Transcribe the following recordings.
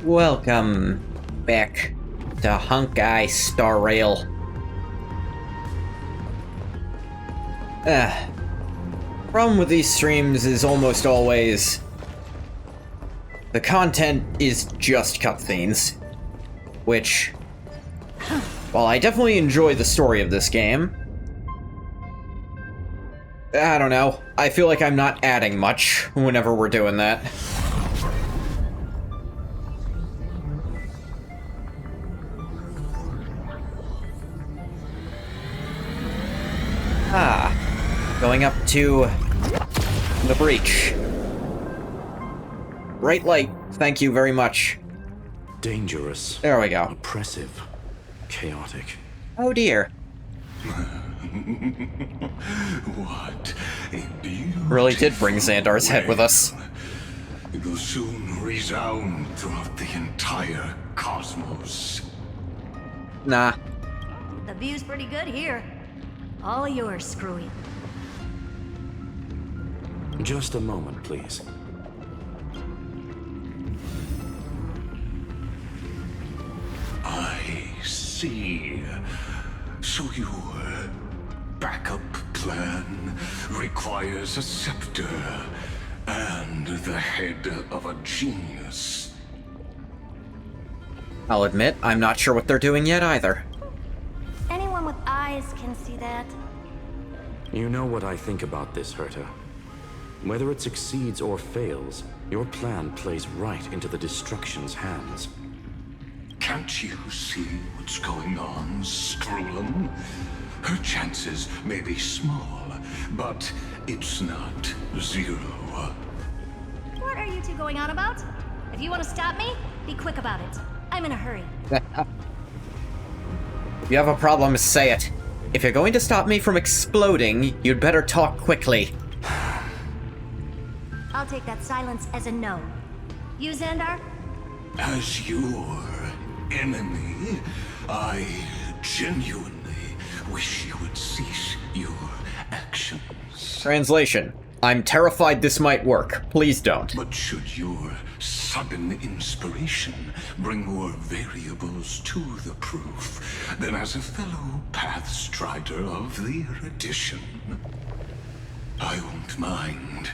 Welcome back to HONKAI Star Rail. Problem with these streams is almost always the content is just cutscenes, which, while I definitely enjoy the story of this game, I don't know, I feel like I'm not adding much whenever we're doing that. Going up to the breach. Right light, thank you very much. Dangerous. There we go. Oppressive. Chaotic. Oh dear. What a beautiful Really did bring Xandar's head with us. It will soon resound throughout the entire cosmos. Nah. The view's pretty good here. All yours, Screwy. Just a moment, please. I see. So your backup plan requires a scepter and the head of a genius. I'll admit, I'm not sure what they're doing yet either. Anyone with eyes can see that. You know what I think about this, Herta. Whether it succeeds or fails, your plan plays right into the destruction's hands. Can't you see what's going on, Screwlum? Her chances may be small, but it's not zero. What are you two going on about? If you want to stop me, be quick about it. I'm in a hurry. If you have a problem, say it. If you're going to stop me from exploding, you'd better talk quickly. I'll take that silence as a no. You, Xandar? As your enemy, I genuinely wish you would cease your actions. Translation. I'm terrified this might work. Please don't. But should your sudden inspiration bring more variables to the proof, then as a fellow Pathstrider of the Erudition, I won't mind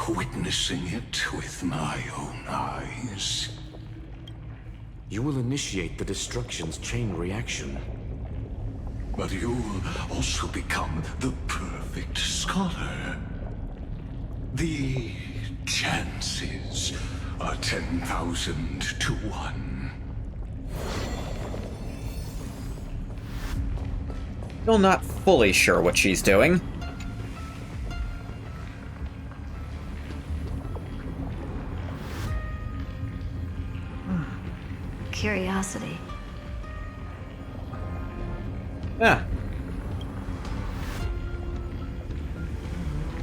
witnessing it with my own eyes. You will initiate the destruction's chain reaction. But you'll also become the perfect scholar. The chances are 10,000 to 1. Still not fully sure what she's doing. Curiosity. Yeah.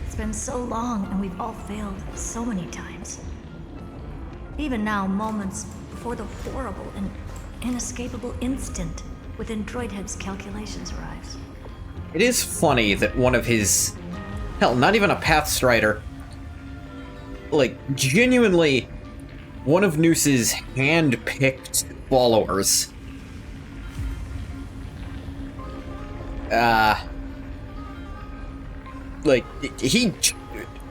It's been so long, and we've all failed so many times. Even now, moments before the horrible and inescapable instant within Droidhead's calculations arrives. It is funny that one of his... Hell, not even a Pathstrider. Like, genuinely, one of Noose's hand-picked followers. Like,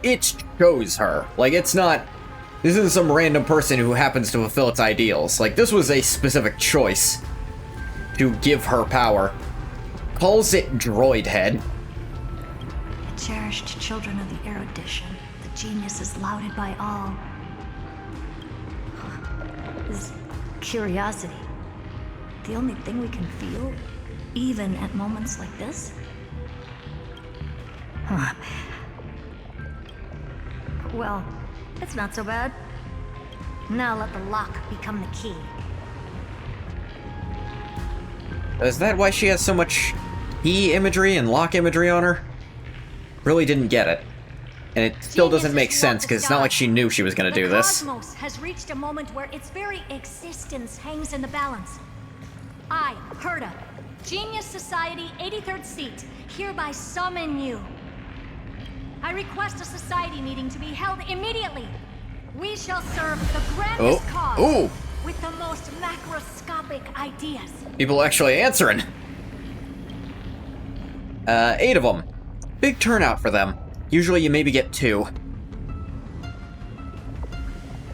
it chose her. Like, it's not... This isn't some random person who happens to fulfill its ideals. Like, this was a specific choice to give her power. Calls it Droidhead. The cherished children of the Erudition, the geniuses lauded by all. Is curiosity the only thing we can feel, even at moments like this? Huh. Well, it's not so bad. Now let the lock become the key. Is that why she has so much key imagery and lock imagery on her? Really didn't get it. And it still doesn't make sense, because it's not like she knew she was going to do this. The cosmos has reached a moment where its very existence hangs in the balance. I, Herta, Genius Society 83rd seat, hereby summon you. I request a society meeting to be held immediately. We shall serve the grandest cause with the most macroscopic ideas. People actually answering. 8 of them. Big turnout for them. Usually you maybe get 2.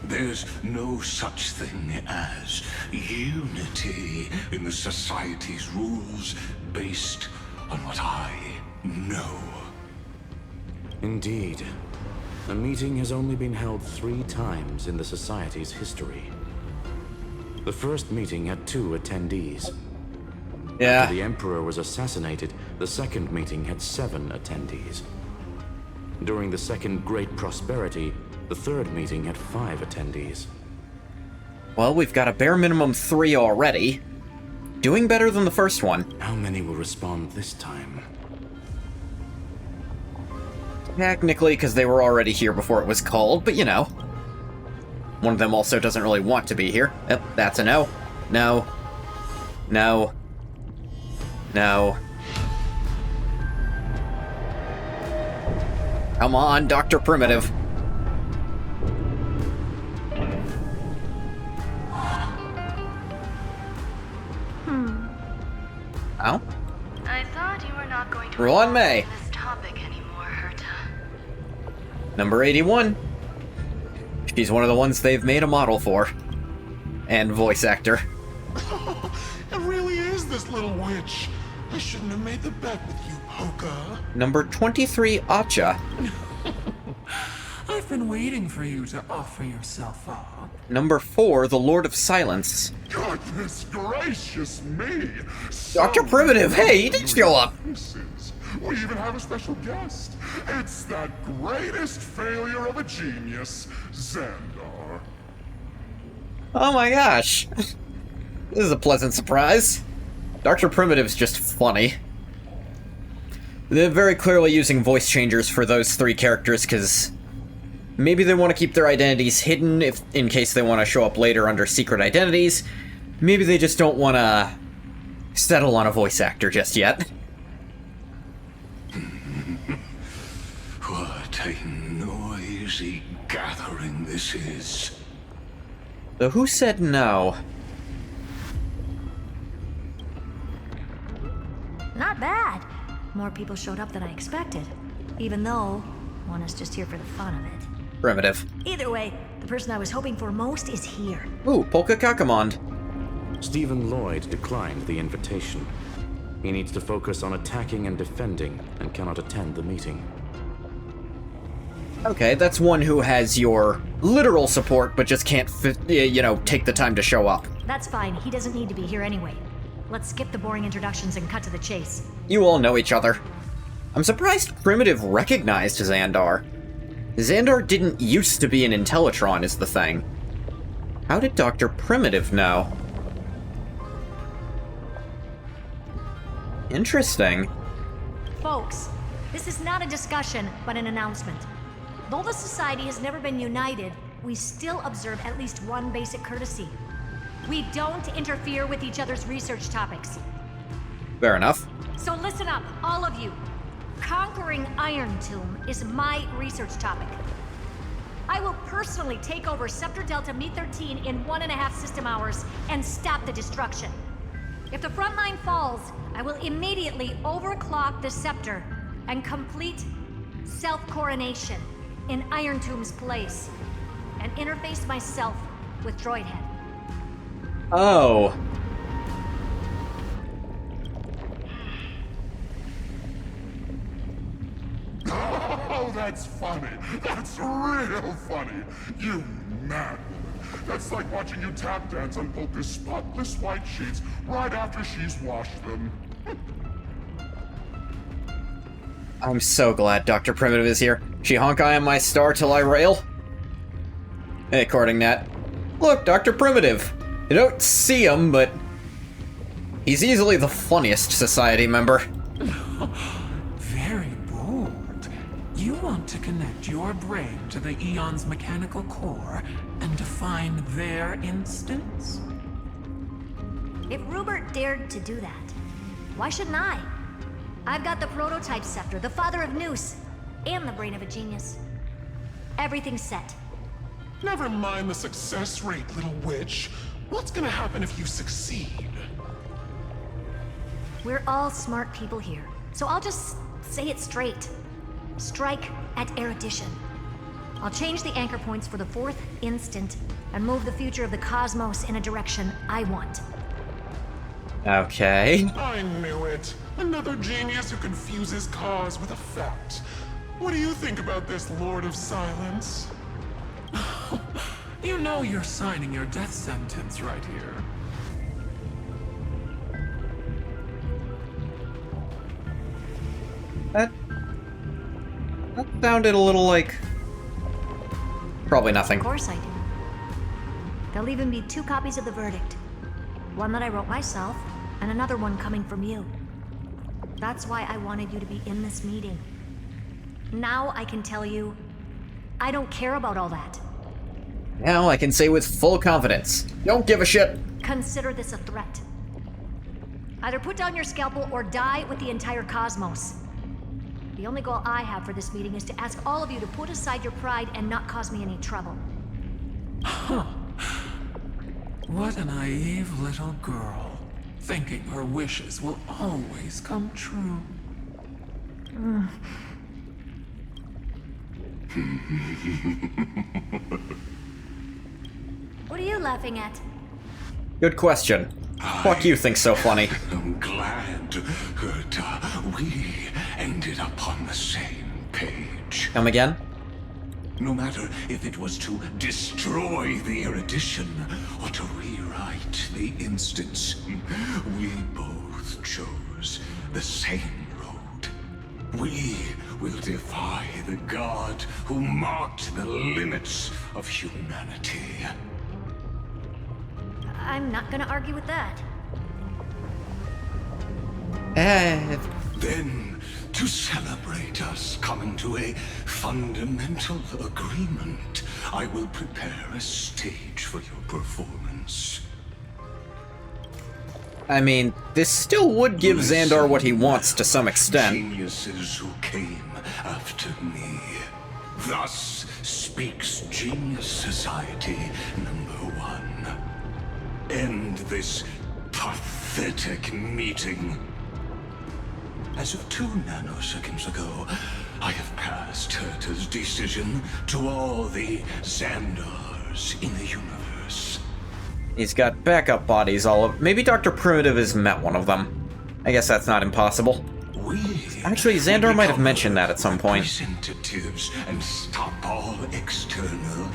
There's no such thing as unity in the Society's rules based on what I know. Indeed. A meeting has only been held 3 times in the Society's history. The first meeting had 2 attendees. Yeah. After the Emperor was assassinated, the second meeting had 7 attendees. During the Second Great Prosperity, the third meeting had 5 attendees. Well, we've got a bare minimum 3 already. Doing better than the first one. How many will respond this time? Technically, because they were already here before it was called, but you know. One of them also doesn't really want to be here. Yep, that's a no. No. No. No. Come on, Dr. Primitive. Oh? I thought you were not going to Rule on May. this topic anymore, Herta. Number 81. She's one of the ones they've made a model for. And voice actor. It really is this little witch. I shouldn't have made the bet with you, Hoka. Number 23, Acha. I've been waiting for you to offer yourself up. Number 4, the Lord of Silence. Goodness gracious me! Dr. Primitive, hey, he did show up. We even have a special guest. It's that greatest failure of a genius, Xandar. Oh my gosh. This is a pleasant surprise. Dr. Primitive's just funny. They're very clearly using voice changers for those 3 characters because maybe they want to keep their identities hidden if in case they want to show up later under secret identities. Maybe they just don't want to settle on a voice actor just yet. What a noisy gathering this is. So who said no? Not bad. More people showed up than I expected. Even though one is just here for the fun of it. Primitive. Either way, the person I was hoping for most is here. Ooh, Polka Kakamond. Stephen Lloyd declined the invitation. He needs to focus on attacking and defending and cannot attend the meeting. Okay, that's one who has your literal support, but just can't, take the time to show up. That's fine. He doesn't need to be here anyway. Let's skip the boring introductions and cut to the chase. You all know each other. I'm surprised Primitive recognized Xandar. Xandar didn't used to be an Intellitron, is the thing. How did Dr. Primitive know? Interesting. Folks, this is not a discussion, but an announcement. Though the Society has never been united, we still observe at least one basic courtesy. We don't interfere with each other's research topics. Fair enough. So listen up, all of you. Conquering Iron Tomb is my research topic. I will personally take over Scepter Delta Me-13 in 1.5 system hours and stop the destruction. If the front line falls, I will immediately overclock the Scepter and complete self-coronation in Iron Tomb's place and interface myself with Droidhead. Oh. Oh, that's funny. That's real funny. You mad woman. That's like watching you tap dance on Polka's spotless white sheets right after she's washed them. I'm so glad Dr. Primitive is here. She Honkai on my star till I rail. Hey, Cordingnat. Look, Dr. Primitive. You don't see him, but he's easily the funniest Society member. Very bold. You want to connect your brain to the Eon's mechanical core and define their instance? If Rupert dared to do that, why shouldn't I? I've got the prototype scepter, the father of Noose, and the brain of a genius. Everything's set. Never mind the success rate, little witch. What's gonna happen if you succeed? We're all smart people here, so I'll just say it straight. Strike at erudition. I'll change the anchor points for the 4th instant and move the future of the cosmos in a direction I want. Okay. I knew it. Another genius who confuses cause with effect. What do you think about this, Lord of Silence? You know you're signing your death sentence right here. That sounded a little like... Probably nothing. Of course I do. There'll even be 2 copies of the verdict. One that I wrote myself, and another one coming from you. That's why I wanted you to be in this meeting. Now I can tell you, I don't care about all that. Now I can say with full confidence, don't give a shit. Consider this a threat. Either put down your scalpel or die with the entire cosmos. The only goal I have for this meeting is to ask all of you to put aside your pride and not cause me any trouble. Huh. What a naive little girl, thinking her wishes will always come true. What are you laughing at? Good question. What you think so funny? I'm glad that we ended up on the same page. Come again? No matter if it was to destroy the erudition or to rewrite the instance, we both chose the same road. We will defy the god who marked the limits of humanity. I'm not gonna argue with that. Then, to celebrate us coming to a fundamental agreement, I will prepare a stage for your performance. I mean, this still would give Xandar what he wants to some extent. Geniuses who came after me. Thus speaks Genius Society #1. End this pathetic meeting. As of 2 nanoseconds ago, I have passed Herta's decision to all the Xandars in the universe. He's got backup bodies all of... Maybe Dr. Primitive has met one of them. I guess that's not impossible. Actually, Xandar might have mentioned that at some point. Representatives and stop all external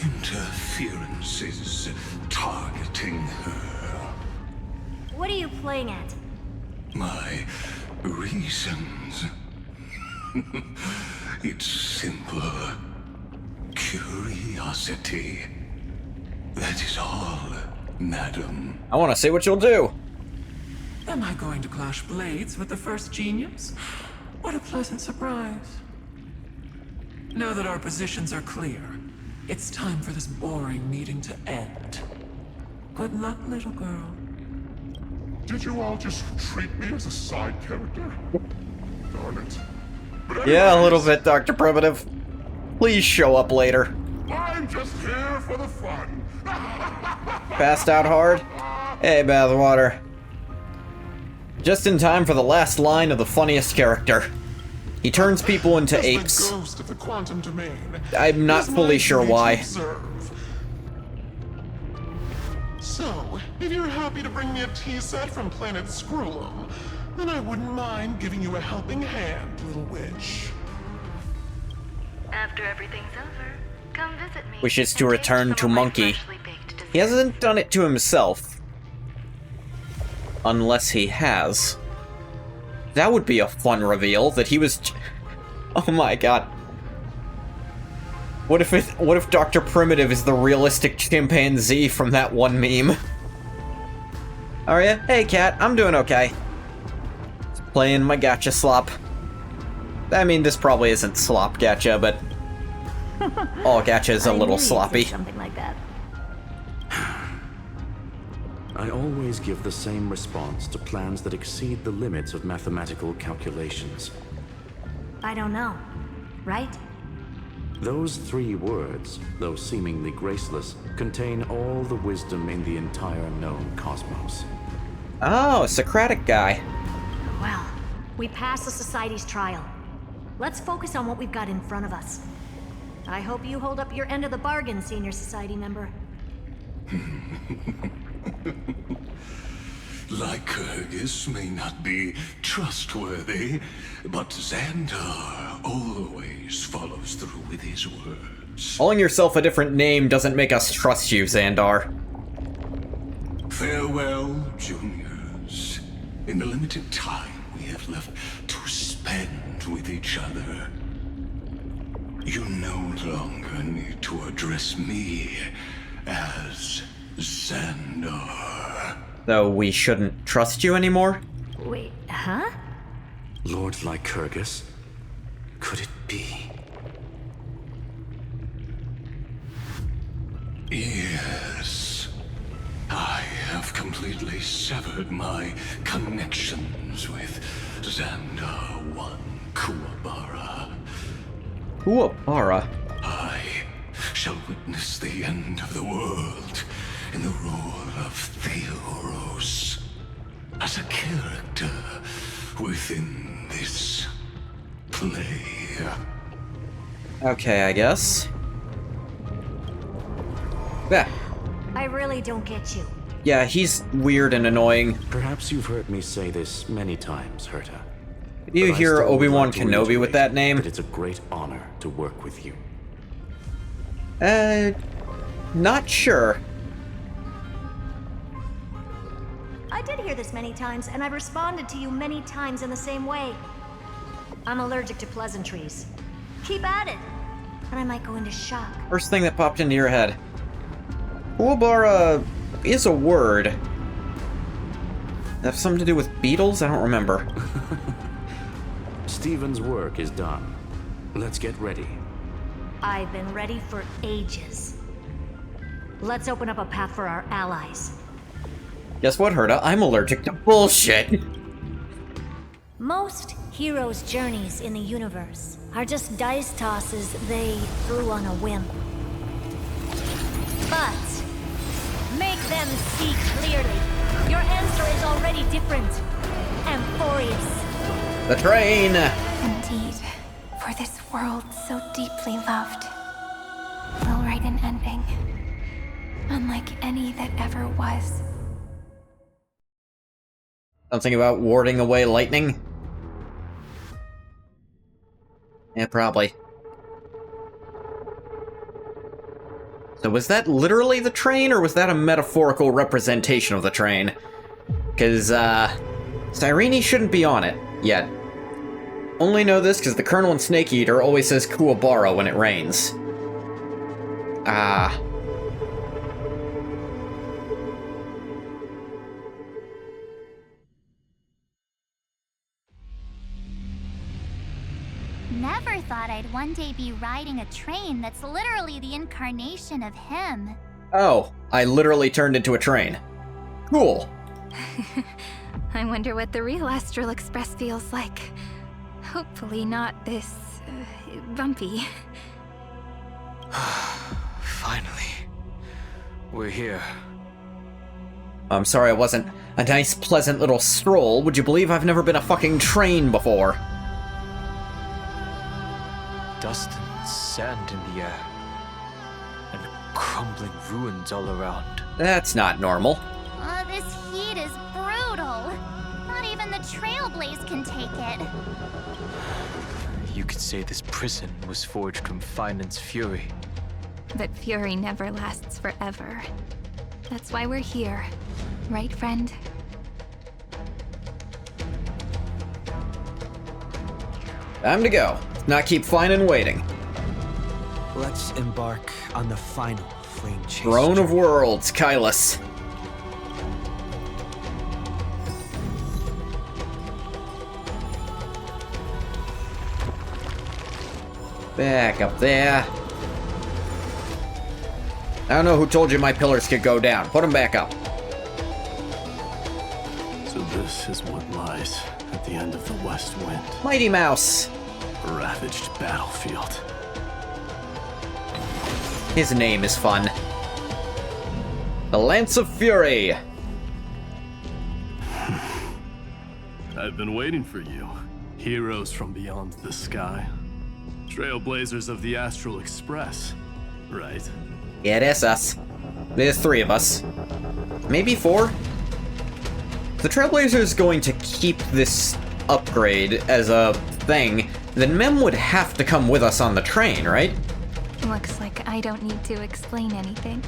interferences targeting her. What are you playing at? My reasons. It's simple. Curiosity. That is all, madam. I want to see what you'll do. Am I going to clash blades with the first genius? What a pleasant surprise. Now that our positions are clear, it's time for this boring meeting to end. Good luck, little girl. Did you all just treat me as a side character? Darn it. But Yeah, a anyways, little bit, Dr. Primitive. Please show up later. I'm just here for the fun. Passed out hard? Hey, Bathwater. Just in time for the last line of the funniest character. He turns people into As apes. the ghost of the quantum domain. I'm not It is fully my sure duty to why. observe. So, if you're happy to bring me a tea set from planet Screwlum, then I wouldn't mind giving you a helping hand, little witch. After everything's over, come visit me. Wishes to and taste return some to of my Monkey. freshly baked dessert. He hasn't done it to himself. Unless he has. That would be a fun reveal, that he was... Oh my god. What if Dr. Primitive is the realistic chimpanzee from that one meme? Are ya? Hey cat, I'm doing okay. Just playing my gacha slop. I mean, this probably isn't slop gacha, but... all gacha is a I little knew you'd say sloppy. something like that. I always give the same response to plans that exceed the limits of mathematical calculations. I don't know. Right? Those 3 words, though seemingly graceless, contain all the wisdom in the entire known cosmos. Oh, Socratic guy. Well, we passed the Society's trial. Let's focus on what we've got in front of us. I hope you hold up your end of the bargain, Senior Society member. Lycurgus may not be trustworthy, but Xandar always follows through with his words. Calling yourself a different name doesn't make us trust you, Xandar. Farewell, juniors. In the limited time we have left to spend with each other, you no longer need to address me as Xandar. Though we shouldn't trust you anymore? Wait, huh? Lord Lycurgus? Could it be? Yes. I have completely severed my connections with Xandar 1 Kuwabara. Kuwabara? I shall witness the end of the world in the role of Theoros, as a character within this play. Okay, I guess. Yeah. I really don't get you. Yeah, he's weird and annoying. Perhaps you've heard me say this many times, Herta. Did you But I hear still would Obi-Wan like to Kenobi with reiterate that name? That it's a great honor to work with you. Not sure. I did hear this many times, and I've responded to you many times in the same way. I'm allergic to pleasantries. Keep at it, and I might go into shock. First thing that popped into your head. Kuwabara is a word. Have something to do with beetles? I don't remember. Stephen's work is done. Let's get ready. I've been ready for ages. Let's open up a path for our allies. Guess what, Herta? I'm allergic to bullshit. Most heroes' journeys in the universe are just dice tosses they threw on a whim. But make them see clearly. Your answer is already different. Amphorius. The train! Indeed, for this world so deeply loved, will write an ending, unlike any that ever was. Something about warding away lightning? Yeah, probably. So was that literally the train, or was that a metaphorical representation of the train? Because, Cyrene shouldn't be on it, yet. Only know this because the Colonel and Snake Eater always says Kuwabara when it rains. Ah. Never thought I'd one day be riding a train that's literally the incarnation of him. Oh, I literally turned into a train. Cool. I wonder what the real Astral Express feels like. Hopefully not this... bumpy. Finally. We're here. I'm sorry I wasn't a nice, pleasant little stroll. Would you believe I've never been a fucking train before? Dust and sand in the air. And crumbling ruins all around. That's not normal. Oh, this heat is brutal. Not even the Trailblaze can take it. You could say this prison was forged from Finance's fury. But fury never lasts forever. That's why we're here. Right, friend? Time to go. Not keep Finan waiting. Let's embark on the final flame chase. Throne of Worlds, Kylus. Back up there. I don't know who told you my pillars could go down. Put them back up. So this is what lies at the end of the West Wind. Mighty Mouse. A ravaged battlefield. His name is fun. The Lance of Fury. I've been waiting for you. Heroes from beyond the sky. Trailblazers of the Astral Express, right? Yeah, that's us. There's 3 of us. Maybe 4? If the Trailblazer's going to keep this upgrade as a thing, then Mem would have to come with us on the train, right? Looks like I don't need to explain anything.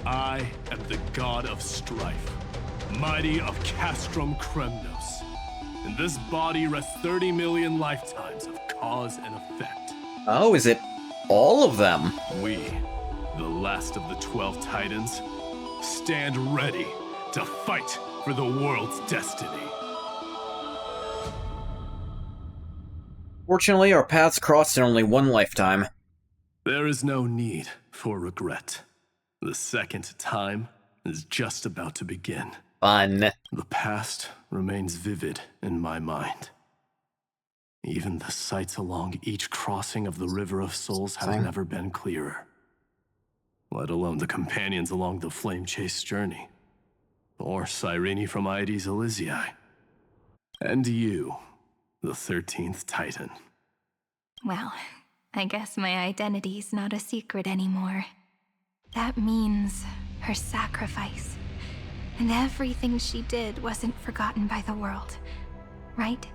I am the god of strife, mighty of Castrum Kremnos. In this body rests 30 million lifetimes of cause and effect. Oh, is it all of them? We, the last of the 12 Titans, stand ready to fight for the world's destiny. Fortunately, our paths crossed in only one lifetime. There is no need for regret. The second time is just about to begin. Fun. The past remains vivid in my mind. Even the sights along each crossing of the River of Souls have never been clearer. Let alone the companions along the Flame Chase journey. Or Cyrene from Aedes Elysiae. And you, the 13th Titan. Well, I guess my identity's not a secret anymore. That means her sacrifice. And everything she did wasn't forgotten by the world, right?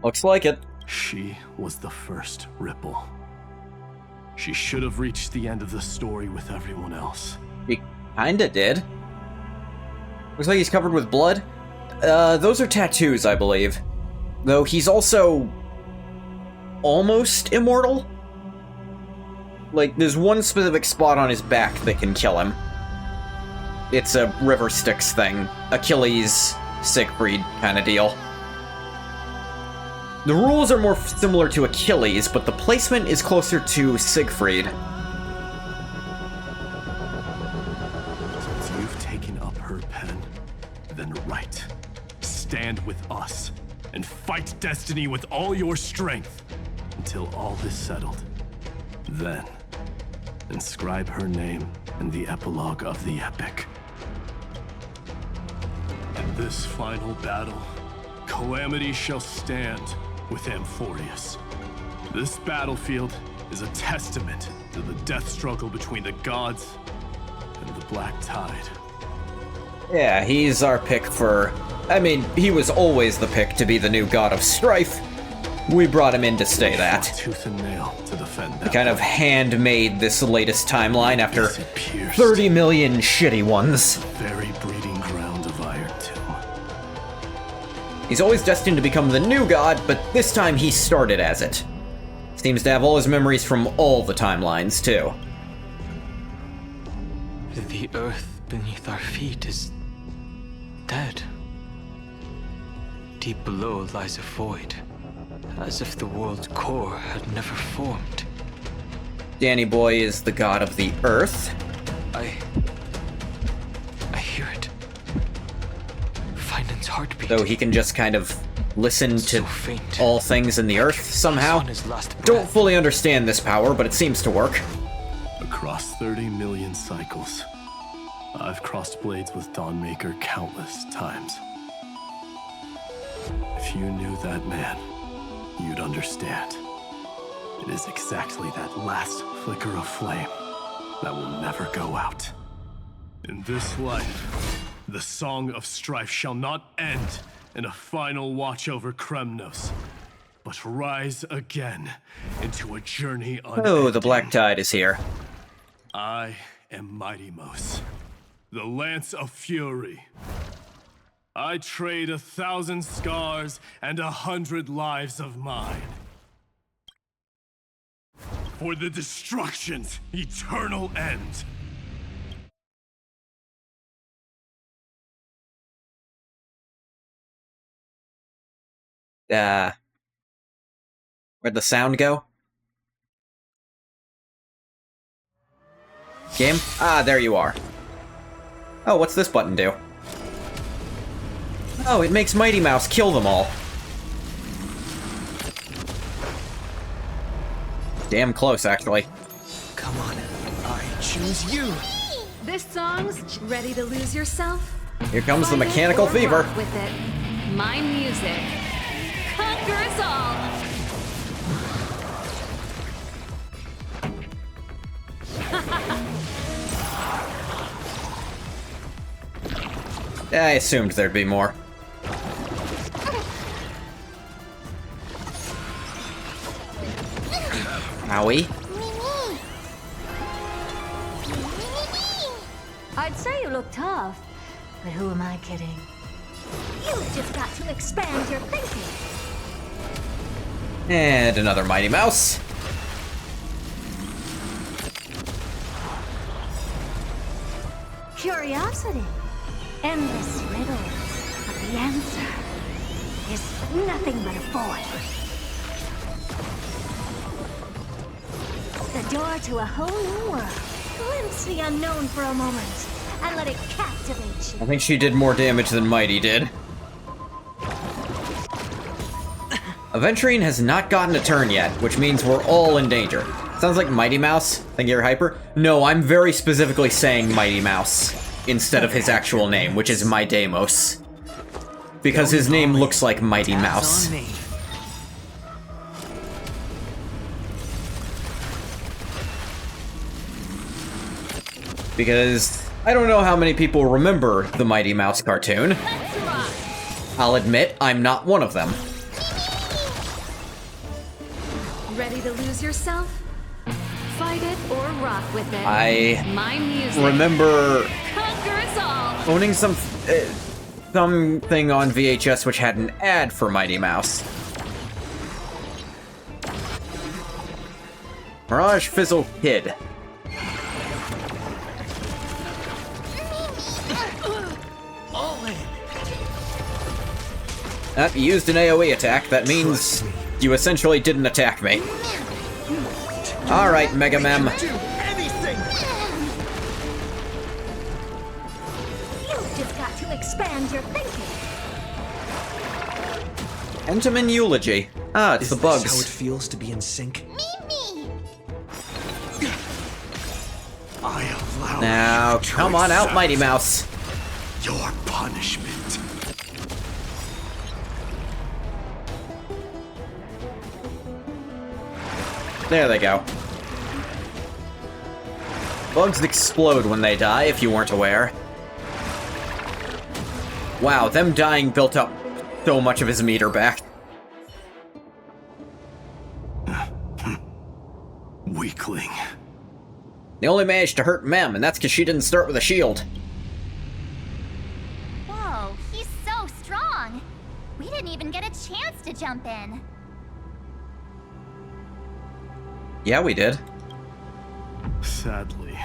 Looks like it. She was the first ripple. She should have reached the end of the story with everyone else. He kinda did. Looks like he's covered with blood. Those are tattoos, I believe. Though he's also almost immortal. Like, there's one specific spot on his back that can kill him. It's a River Styx thing. Achilles, Siegfried kind of deal. The rules are more similar to Achilles, but the placement is closer to Siegfried. Since you've taken up her pen, then write. Stand with us, and fight destiny with all your strength, until all is settled. Then, inscribe her name in the epilogue of the epic. In this final battle, calamity shall stand with Amphorius. This battlefield is a testament to the death struggle between the gods and the Black Tide. Yeah, he's our pick for... I mean, he was always the pick to be the new god of strife. We brought him in to stay that. Tooth and nail to defend that. We kind of handmade this latest timeline after 30 million shitty ones. Very breeding ground of Iron Tomb. He's always destined to become the new god, but this time he started as it. Seems to have all his memories from all the timelines, too. The earth beneath our feet is dead. Deep below lies a void, as if the world's core had never formed. Danny Boy is the god of the earth. I hear it. Finden's heartbeat. Though he can just kind of listen to So faint. all things in the earth somehow. On his last breath. Don't fully understand this power, but it seems to work. Across 30 million cycles, I've crossed blades with Dawnmaker countless times. If you knew that man, you'd understand. It is exactly that last flicker of flame that will never go out. In this life, the song of strife shall not end in a final watch over Kremnos, but rise again into a journey unending. Oh, the Black Tide is here. I am Mighty-Mos, the Lance of Fury. I trade 1,000 scars and 100 lives of mine for the destruction's eternal end. Where'd the sound go? Game? Ah, there you are. Oh, what's this button do? Oh, it makes Mighty Mouse kill them all. Damn close, actually. Come on, I choose you. This song's Ready to Lose Yourself? Here comes the Find it mechanical or fever. rock with it. My music. Conquer us all! I assumed there'd be more. Owie. I'd say you look tough, but who am I kidding? You've just got to expand your thinking. And another Mighty Mouse. Curiosity. Endless riddles. But the answer is nothing but a void. The door to a whole new world. Glimpse the unknown for a moment, and let it captivate you. I think she did more damage than Mighty did. Aventurine has not gotten a turn yet, which means we're all in danger. Sounds like Mighty Mouse. Think you're hyper? No, I'm very specifically saying Mighty Mouse instead of his actual name, which is Mydamos. Because his name looks like Mighty Mouse. Because I don't know how many people remember the Mighty Mouse cartoon. I'll admit, I'm not one of them. Ready to lose yourself? Fight it or rock with it. My music. Remember Conquer us all. owning something on VHS which had an ad for Mighty Mouse. Mirage Fizzle Kid. You used an AoE attack. That means you essentially didn't attack me. Alright, Mega Mem. You've just got to expand your thinking. Entomin Eulogy. Ah, it's the bugs. Is this how it feels to be in sync? I allow Now, you to come on out, Mighty Mouse. Your punishment. There they go. Bugs explode when they die, if you weren't aware. Wow, them dying built up so much of his meter back. Weakling. They only managed to hurt Mem, and that's because she didn't start with a shield. Whoa, he's so strong. We didn't even get a chance to jump in. Yeah, we did. Sadly,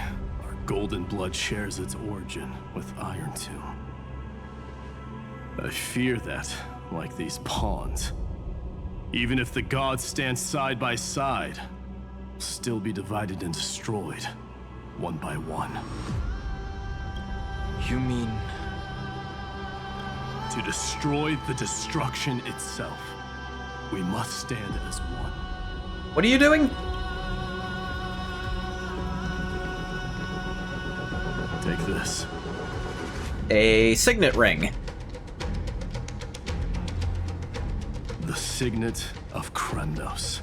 our golden blood shares its origin with Iron Tomb. I fear that, like these pawns, even if the gods stand side by side, will still be divided and destroyed, one by one. You mean... To destroy the destruction itself, we must stand as one. What are you doing? Take this. A signet ring. The signet of Kremnos.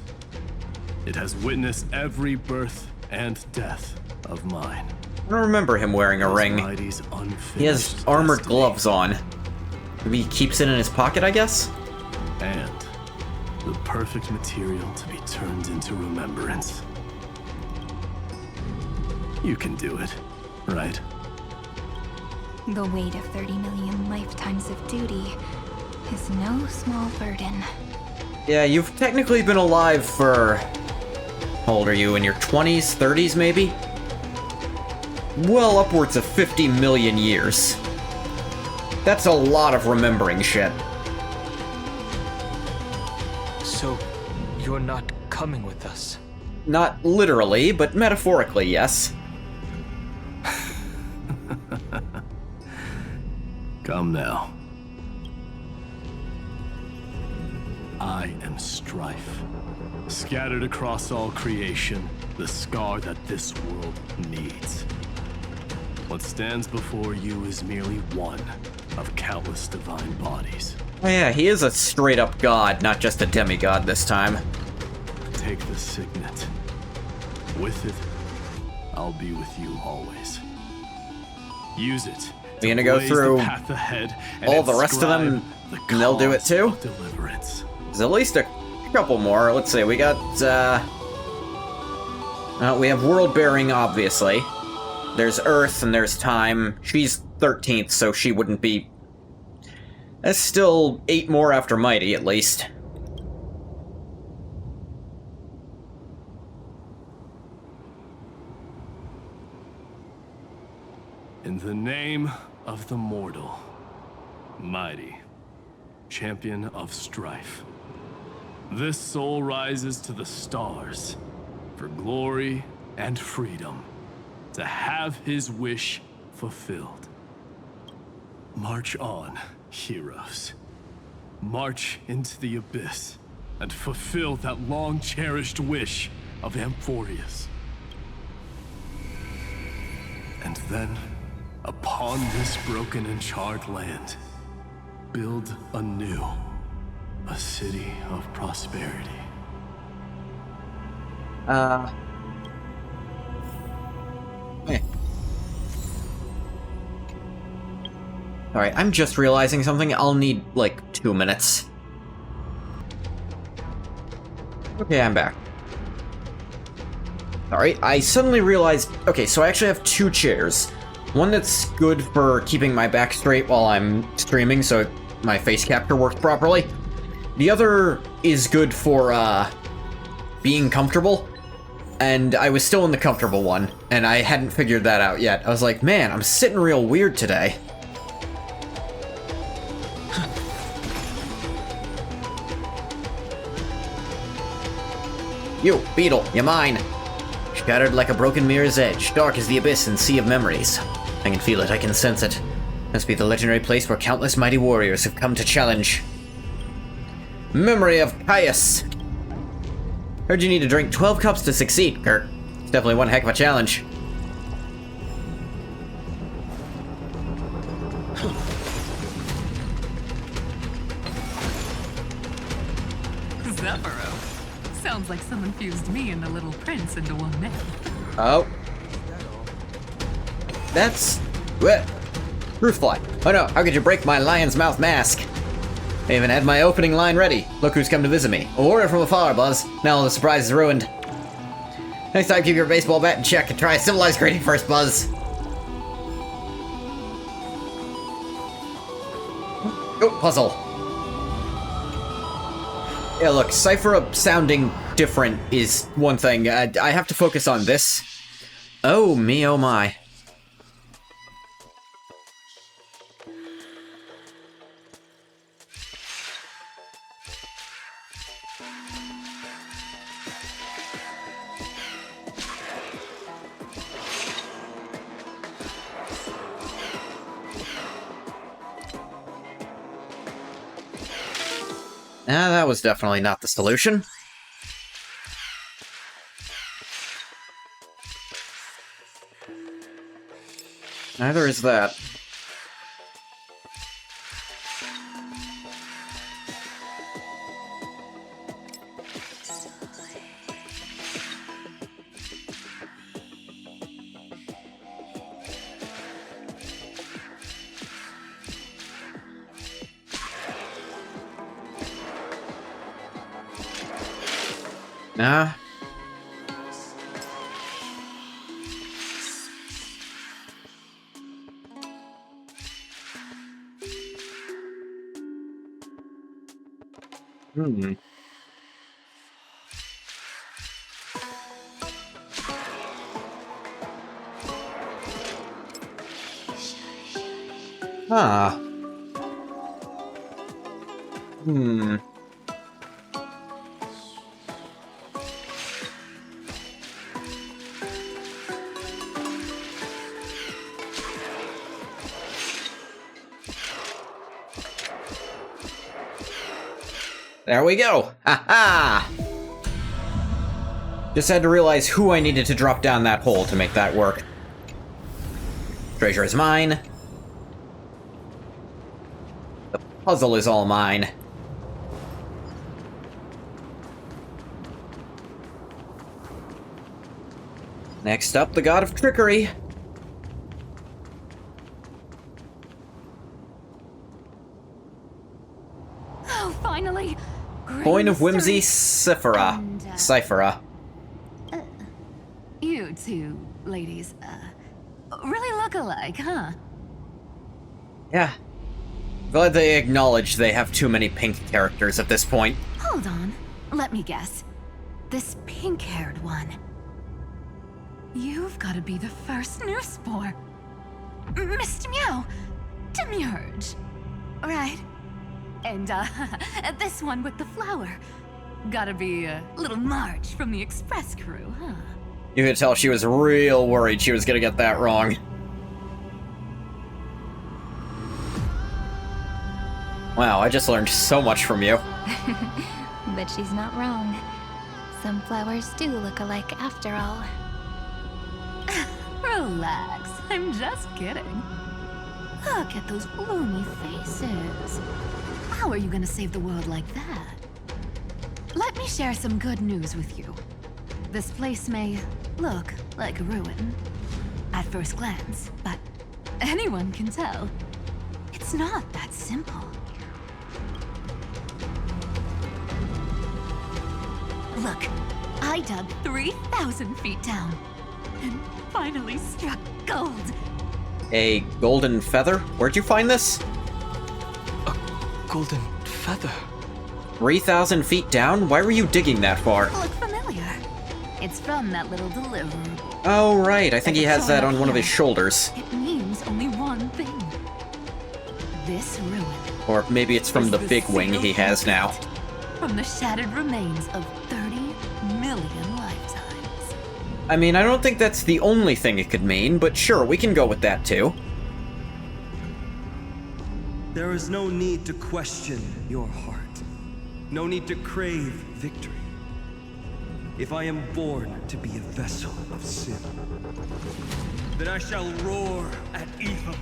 It has witnessed every birth and death of mine. I don't remember him wearing a ring. He has armored gloves on. Maybe he keeps it in his pocket, I guess? And the perfect material to be turned into remembrance. You can do it, right? The weight of 30 million lifetimes of duty is no small burden. Yeah, you've technically been alive for... How old are you? In your 20s, 30s maybe? Well, upwards of 50 million years. That's a lot of remembering shit. So, you're not coming with us? Not literally, but metaphorically, yes. Come now. I am strife. Scattered across all creation, the scar that this world needs. What stands before you is merely one of countless divine bodies. Oh yeah, he is a straight-up god, not just a demigod this time. Take the signet. With it, I'll be with you always. Use it. We're gonna go through all the rest of them, and they'll do it too. There's at least a couple more. Let's see, we got, we have world-bearing, obviously. There's Earth, and there's Time. She's 13th, so she wouldn't be... That's still 8 more after Mighty, at least. In the name of the mortal, Mighty, champion of strife, this soul rises to the stars for glory and freedom, to have his wish fulfilled. March on, heroes. March into the abyss and fulfill that long-cherished wish of Amphorius. And then, upon this broken and charred land, build anew a city of prosperity. Alright, I'm just realizing something. I'll need, like, 2 minutes. Okay, I'm back. Alright, I suddenly realized... Okay, so I actually have 2 chairs. One that's good for keeping my back straight while I'm streaming, so my face capture works properly. The other is good for, being comfortable. And I was still in the comfortable one, and I hadn't figured that out yet. I was like, man, I'm sitting real weird today. You, Beetle, you're mine. Shattered like a broken mirror's edge, dark as the abyss and sea of memories. I can feel it, I can sense it. Must be the legendary place where countless mighty warriors have come to challenge. Memory of Caius. Heard you need to drink 12 cups to succeed, Kurt. It's definitely one heck of a challenge. Zephyro. Sounds like someone fused me and the little prince into one man. Oh. That's... what? Truthfly. Oh no, how could you break my lion's mouth mask? I even had my opening line ready. Look who's come to visit me. A warrior from afar, Buzz. Now all the surprise is ruined. Next time, keep your baseball bat in check and try a civilized greeting first, Buzz. Oh, puzzle. Yeah, look, Cypher sounding different is one thing. I have to focus on this. Oh, me, oh my. That was definitely not the solution. Neither is that. Nah. Ah. There we go! Ha-ha! Just had to realize who I needed to drop down that hole to make that work. Treasure is mine. The puzzle is all mine. Next up, the god of trickery. Oh, finally! Coin of Whimsy, Cyphera. Cyphera. You two ladies, really look alike, huh? Yeah. Glad they acknowledge they have too many pink characters at this point. Hold on. Let me guess. This pink-haired one. You've got to be the first newspore. Mr. Meow. Demiurge. Right. And, this one with the flower. Gotta be a little March from the Express crew, huh? You could tell she was real worried she was gonna get that wrong. Wow, I just learned so much from you. But she's not wrong. Some flowers do look alike after all. Relax, I'm just kidding. Look at those gloomy faces. How are you gonna save the world like that? Let me share some good news with you. This place may look like a ruin at first glance, but anyone can tell it's not that simple. Look, I dug 3,000 feet down and finally struck gold. A golden feather? Where'd you find this? A golden feather? 3,000 feet down? Why were you digging that far? Look familiar. It's from that little deliverer. Oh, right. I think he has that on one of his shoulders. It means only one thing. This ruin. Or maybe it's from the big wing he has now. From the shattered remains of 30 million lifetimes. I mean, I don't think that's the only thing it could mean, but sure, we can go with that too. There is no need to question your heart. No need to crave victory. If I am born to be a vessel of sin, then I shall roar at evil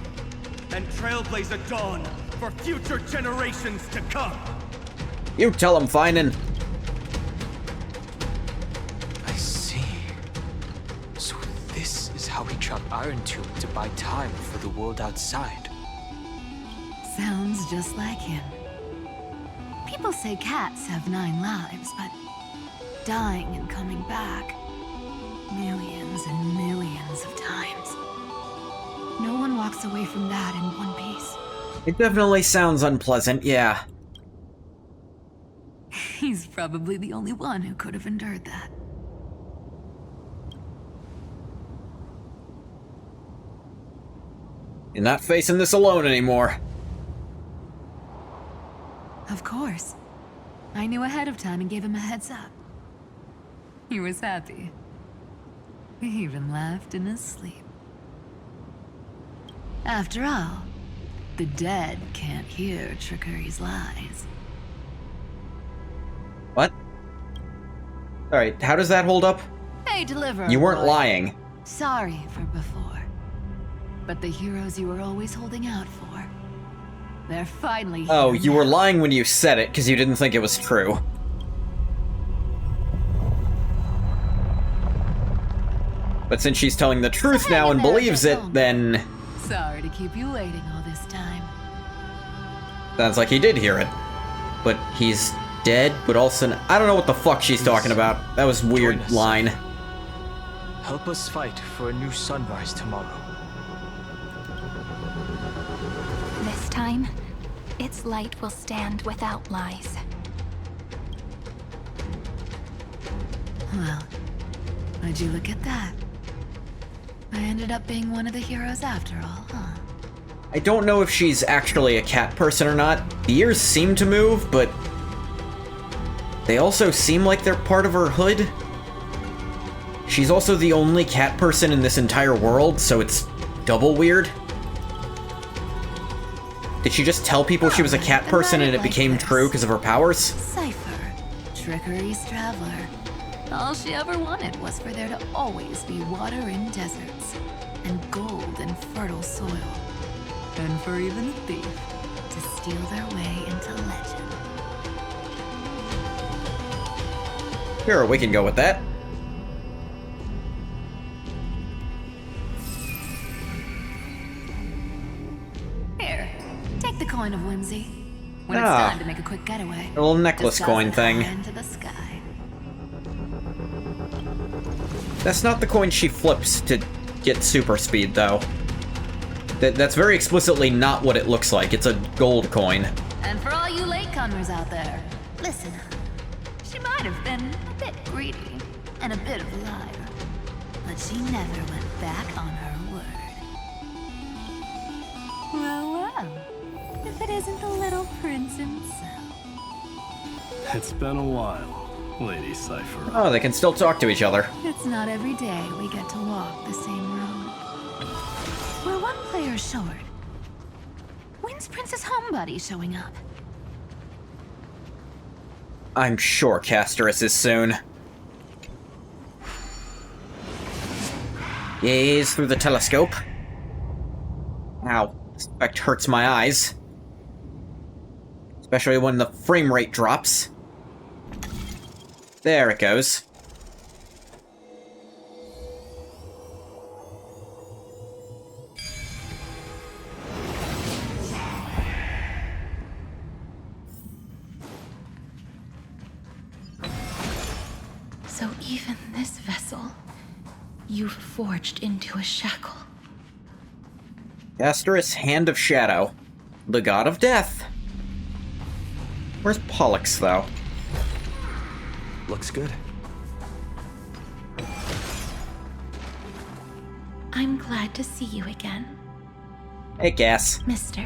and trailblaze a dawn for future generations to come. You tell him, Finan. I see. So this is how he trapped Iron Tube to buy time for the world outside. Sounds just like him. People say cats have 9 lives, but dying and coming back millions and millions of times. No one walks away from that in one piece. It definitely sounds unpleasant, yeah. He's probably the only one who could have endured that. You're not facing this alone anymore. Of course. I knew ahead of time and gave him a heads up. He was happy. He even laughed in his sleep. After all, the dead can't hear Trickery's lies. What? Alright, how does that hold up? Hey, Deliverer. You weren't boy. lying. Sorry for before. But the heroes you were always holding out for, they're finally Oh, here you now. were lying when you said it, because you didn't think it was true. But since she's telling the truth now and believes it, then... Sorry to keep you waiting all this time. Sounds like he did hear it. But he's dead, but also... I don't know what the fuck she's talking about. That was a weird line. Help us fight for a new sunrise tomorrow. This time, its light will stand without lies. Well, would you look at that? I ended up being one of the heroes after all, huh? I don't know if she's actually a cat person or not. The ears seem to move, but... they also seem like they're part of her hood. She's also the only cat person in this entire world, so it's double weird. Did she just tell people she was a cat person and it became true because of her powers? Cypher, Trickery's traveler. All she ever wanted was for there to always be water in deserts, and gold in fertile soil. And for even a thief to steal their way into legend. Sure, we can go with that. Here, take the coin of whimsy. When it's Ah. time to make a quick getaway. A little necklace just coin toss it thing. high into the sky. That's not the coin she flips to get super speed, though. That's very explicitly not what it looks like. It's a gold coin. And for all you latecomers out there, listen up. She might have been a bit greedy and a bit of a liar, but she never went back on her word. Well, well, if it isn't the little prince himself. It's been a while, Lady Cypher. Oh, they can still talk to each other. It's not every day we get to walk the same road. We're one player short. When's Princess Homebody showing up? I'm sure Casterus is soon. Gaze through the telescope. Ow, this effect hurts my eyes. Especially when the frame rate drops. There it goes. So even this vessel, you've forged into a shackle. Casterus, Hand of Shadow. The God of Death. Where's Pollux, though? Looks good. I'm glad to see you again, Hey, Cass. Mister.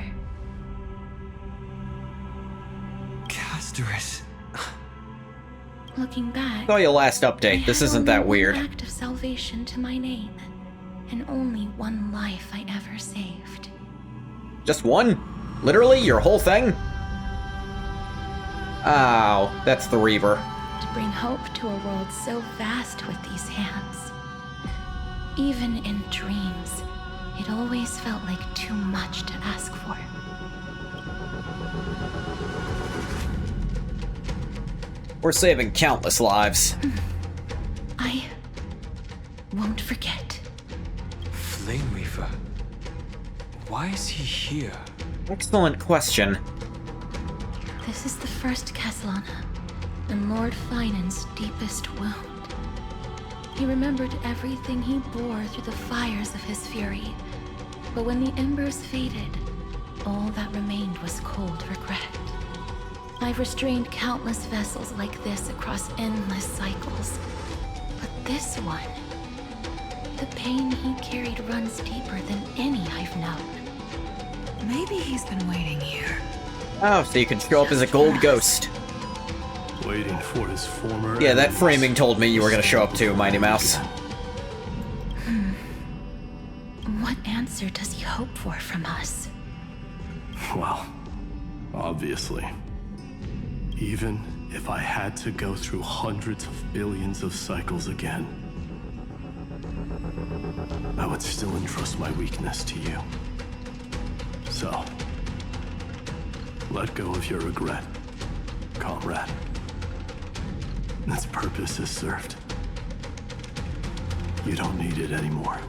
Casterus. Looking back, Saw your last update. This isn't that weird. One act of salvation to my name, and only one life I ever saved. Just one? Literally? Your whole thing? Oh, that's the Reaver. To bring hope to a world so vast with these hands. Even in dreams, it always felt like too much to ask for. We're saving countless lives. I won't forget. Flame Reaver. Why is he here? Excellent question. This is the first Castellana, and Lord Finan's deepest wound. He remembered everything he bore through the fires of his fury, but when the embers faded, all that remained was cold regret. I've restrained countless vessels like this across endless cycles, but this one, the pain he carried runs deeper than any I've known. Maybe he's been waiting here. Oh, so you can show up as a gold ghost. Waiting for his former Yeah, that enemies. framing told me you were gonna show up too, Mighty Mouse. What answer does he hope for from us? Well, obviously. Even if I had to go through hundreds of billions of cycles again, I would still entrust my weakness to you. So, let go of your regret, comrade. Its purpose is served. You don't need it anymore.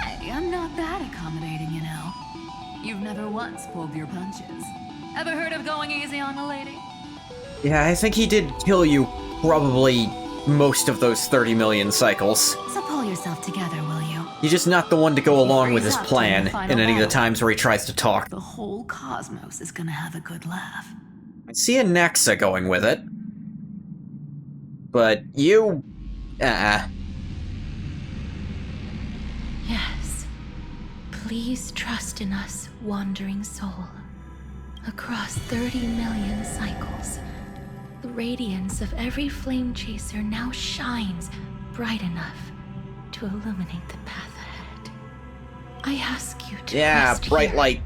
Hey, I'm not that accommodating, you know. You've never once pulled your punches. Ever heard of going easy on a lady? Yeah, I think he did kill you probably most of those 30 million cycles. So pull yourself together, will you? You're just not the one to go along with his Freeze up during plan the final in any of the battle. times where he tries to talk. The whole cosmos is gonna have a good laugh. I see a Nexa going with it. But you... Yes. Please trust in us, wandering soul. Across 30 million cycles, the radiance of every flame chaser now shines bright enough to illuminate the path ahead. I ask you to Yeah, rest bright here, light.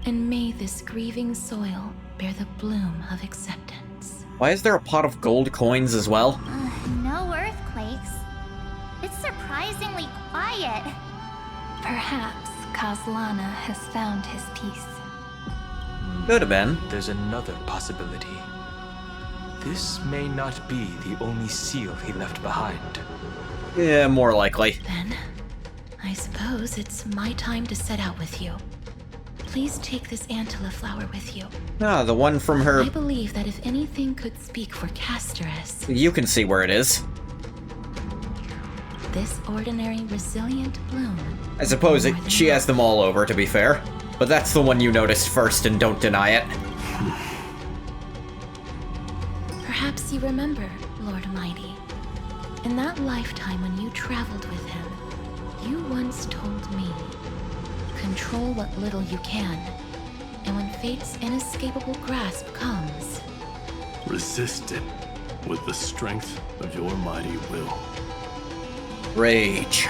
and may this grieving soil bear the bloom of acceptance. Why is there a pot of gold coins as well? No earthquakes. It's surprisingly quiet. Perhaps Kazlana has found his peace. Could have been. There's another possibility. This may not be the only seal he left behind. Yeah, more likely. Then, I suppose it's my time to set out with you. Please take this Antilla flower with you. Ah, the one from her... I believe that if anything could speak for Casterus, You can see where it is. this ordinary resilient bloom. I suppose she has them all over, to be fair. But that's the one you noticed first, and don't deny it. Perhaps you remember, Lord Mighty. In that lifetime when you traveled with him, you once told me, control what little you can, and when fate's inescapable grasp comes, Resist it with the strength of your mighty will. Rage.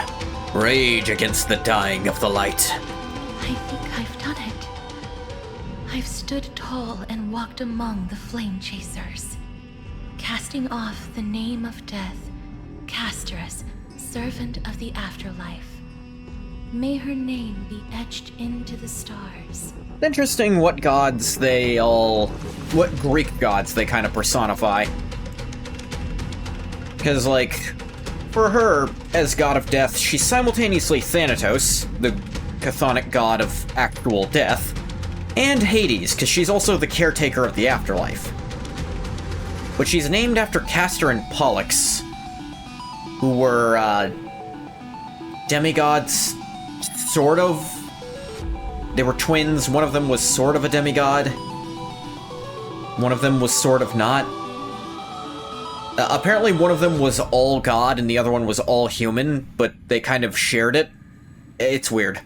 Rage against the dying of the light. I think I've done it. I've stood tall and walked among the flame chasers, casting off the name of death, Casterus, servant of the afterlife. May her name be etched into the stars. Interesting what gods they all... what Greek gods they kind of personify. Because, like, for her, as god of death, she's simultaneously Thanatos, the chthonic god of actual death, and Hades, because she's also the caretaker of the afterlife. But she's named after Castor and Pollux, who were, demigods, sort of. They were twins. One of them was sort of a demigod. One of them was sort of not. Apparently one of them was all god and the other one was all human, but they kind of shared it. It's weird.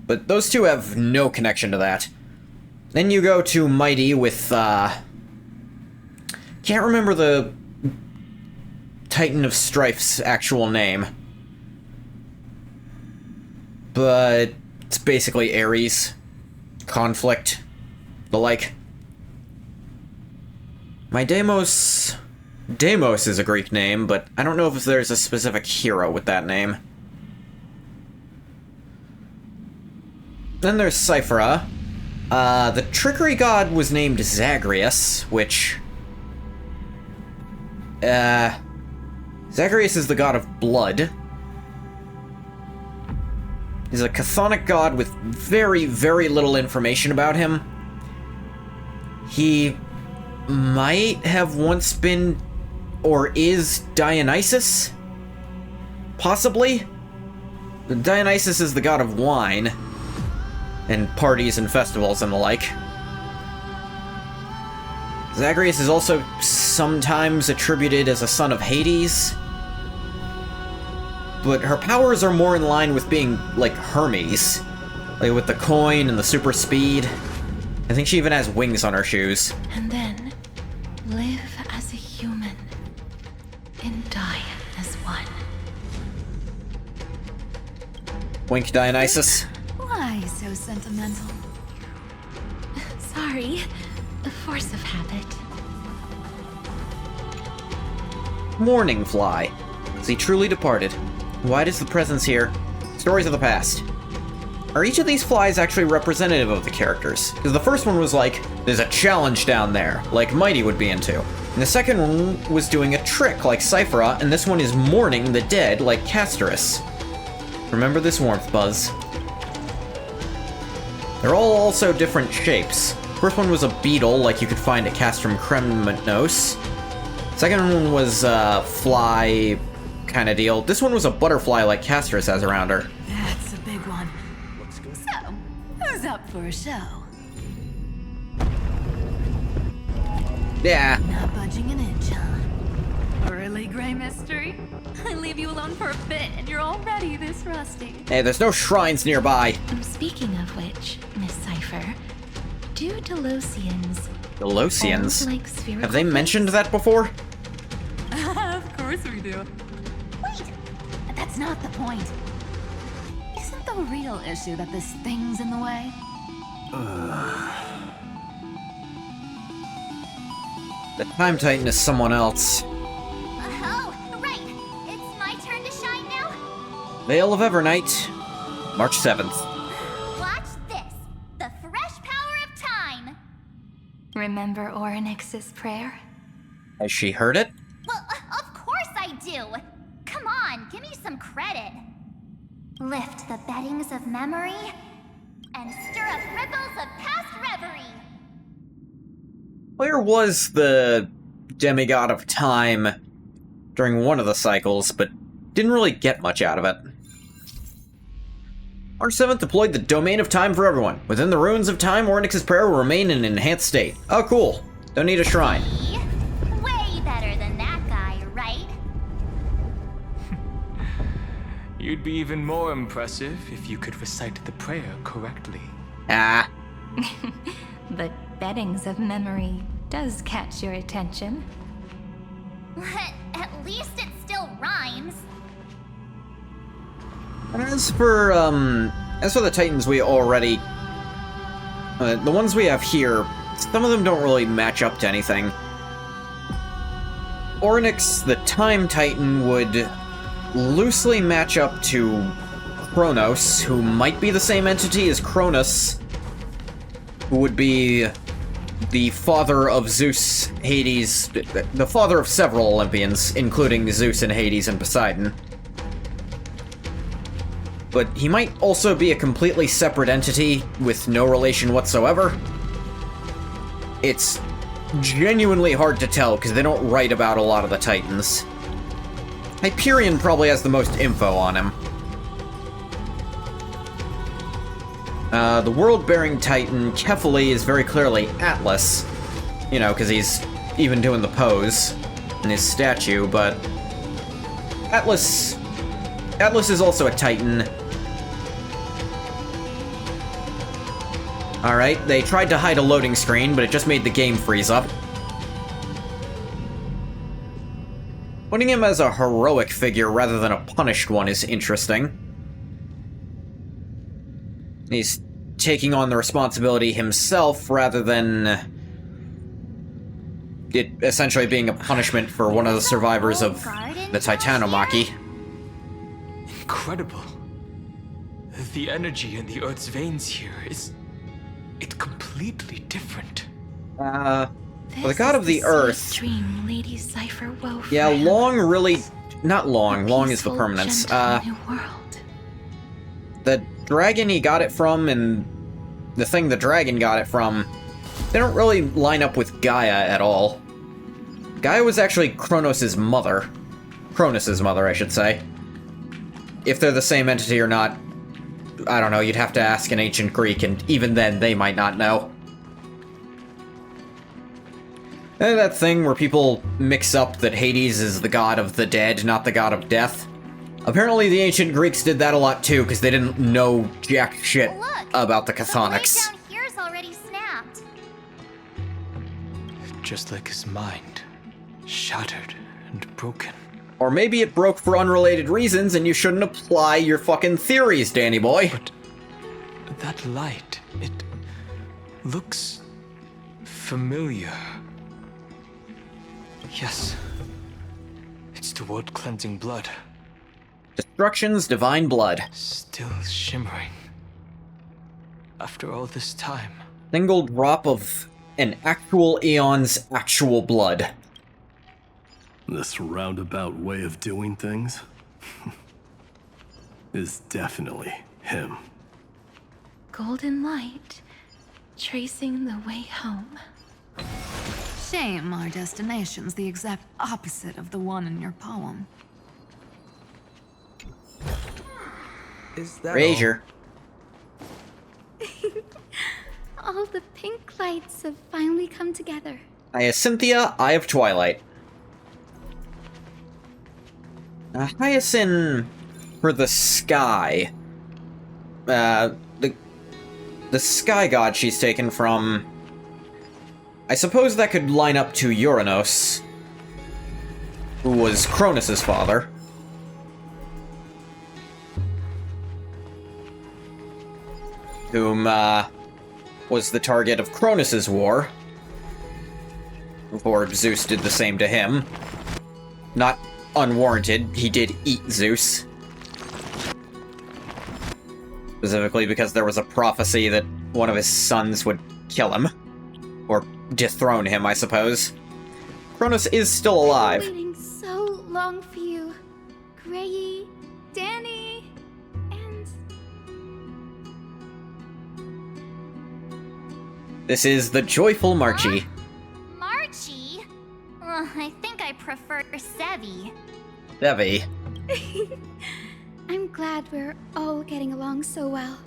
But those two have no connection to that. Then you go to Mighty with, can't remember the Titan of Strife's actual name. But it's basically Ares. Conflict. The like. My Deimos... Deimos is a Greek name, but I don't know if there's a specific hero with that name. Then there's Cyphera. The trickery god was named Zagreus, which... Zagreus is the god of blood. He's a chthonic god with very, very little information about him. He might have once been, or is, Dionysus? Possibly? Dionysus is the god of wine, and parties and festivals and the like. Zagreus is also sometimes attributed as a son of Hades, but her powers are more in line with being, like, Hermes. Like, with the coin and the super speed. I think she even has wings on her shoes. And then, live as a human, and die as one. Wink, Dionysus. Why so sentimental? Sorry, the force of habit. Morning Fly. Is he truly departed? Why does the presence here? Stories of the past. Are each of these flies actually representative of the characters? Because the first one was like, there's a challenge down there, like Mighty would be into. And the second one was doing a trick, like Cyphera, and this one is mourning the dead, like Casterus. Remember this warmth, Buzz. They're all also different shapes. First one was a beetle, like you could find at Castrum Kremnos. Second one was a fly kind of deal. This one was a butterfly like Casterus has around her. That's a big one. So, who's up for a show? Yeah. Not budging an inch, huh? Really, Grey Mystery? I leave you alone for a bit and you're already this rusty. Hey, there's no shrines nearby. Speaking of which, Miss Cypher, do Delosians... Delosians? Like spherical Have they mentioned that before? Of course we do. Wait! That's not the point. Isn't the real issue that this thing's in the way? The Time Titan is someone else. Oh, right. It's my turn to shine now. Veil of Evernight, March 7th. Watch this. The fresh power of time. Remember Orynyx's prayer? Has she heard it? Well, of course I do. Come on, give me some credit. Lift the beddings of memory and stir up ripples of past reverie. Where was the demigod of time during one of the cycles, but didn't really get much out of it. March 7th deployed the Domain of Time for everyone. Within the ruins of time, Orynyx's prayer will remain in an enhanced state. Oh, cool. Don't need a shrine. Way better than that guy, right? You'd be even more impressive if you could recite the prayer correctly. Ah. The beddings of memory does catch your attention. At least it still rhymes. As for the Titans we already... the ones we have here, some of them don't really match up to anything. Orynyx, the Time Titan, would loosely match up to Kronos, who might be the same entity as Cronus, who would be the father of Zeus, Hades, the father of several Olympians, including Zeus and Hades and Poseidon. But he might also be a completely separate entity with no relation whatsoever. It's genuinely hard to tell because they don't write about a lot of the Titans. Hyperion probably has the most info on him. The world-bearing Titan, Kephaly, is very clearly Atlas. You know, because he's even doing the pose in his statue, but... Atlas is also a Titan. Alright, they tried to hide a loading screen, but it just made the game freeze up. Putting him as a heroic figure rather than a punished one is interesting. He's taking on the responsibility himself rather than it essentially being a punishment for one of the survivors of the Titanomachy. Incredible. The energy in the Earth's veins here it's completely different. Well, the god of the Earth... Dream Lady Cypher wove yeah, for him. Long really... Not Long. Long is the Peaceful, permanence. gentle new world. The dragon he got it from and the thing the dragon got it from, they don't really line up with Gaia at all. Gaia was actually Kronos' mother. Cronus' mother, I should say. If they're the same entity or not, I don't know, you'd have to ask an ancient Greek, and even then, they might not know. And that thing where people mix up that Hades is the god of the dead, not the god of death. Apparently the ancient Greeks did that a lot too, because they didn't know jack shit about the chthonics. The blade down here's already snapped. Just like his mind, shattered and broken. Or maybe it broke for unrelated reasons and you shouldn't apply your fucking theories, Danny boy. But that light, it looks familiar. Yes, it's the world-cleansing blood. Destruction's divine blood. Still shimmering. After all this time. Single drop of an actual eon's actual blood. This roundabout way of doing things is definitely him. Golden light, tracing the way home. Shame our destination's the exact opposite of the one in your poem. Is that Frazier. All the pink lights have finally come together. Hyacinthia, Eye of Twilight. Hyacinth for the sky. The sky god she's taken from... I suppose that could line up to Uranos, who was Cronus' father. whom, was the target of Cronus's war, before Zeus did the same to him. Not unwarranted, he did eat Zeus. Specifically because there was a prophecy that one of his sons would kill him. Or dethrone him, I suppose. Cronus is still alive. I've been waiting so long for you. Grayi, Danny, and... This is the joyful Marchie. Marchie? I think I prefer Sevi. Sevi. I'm glad we're all getting along so well.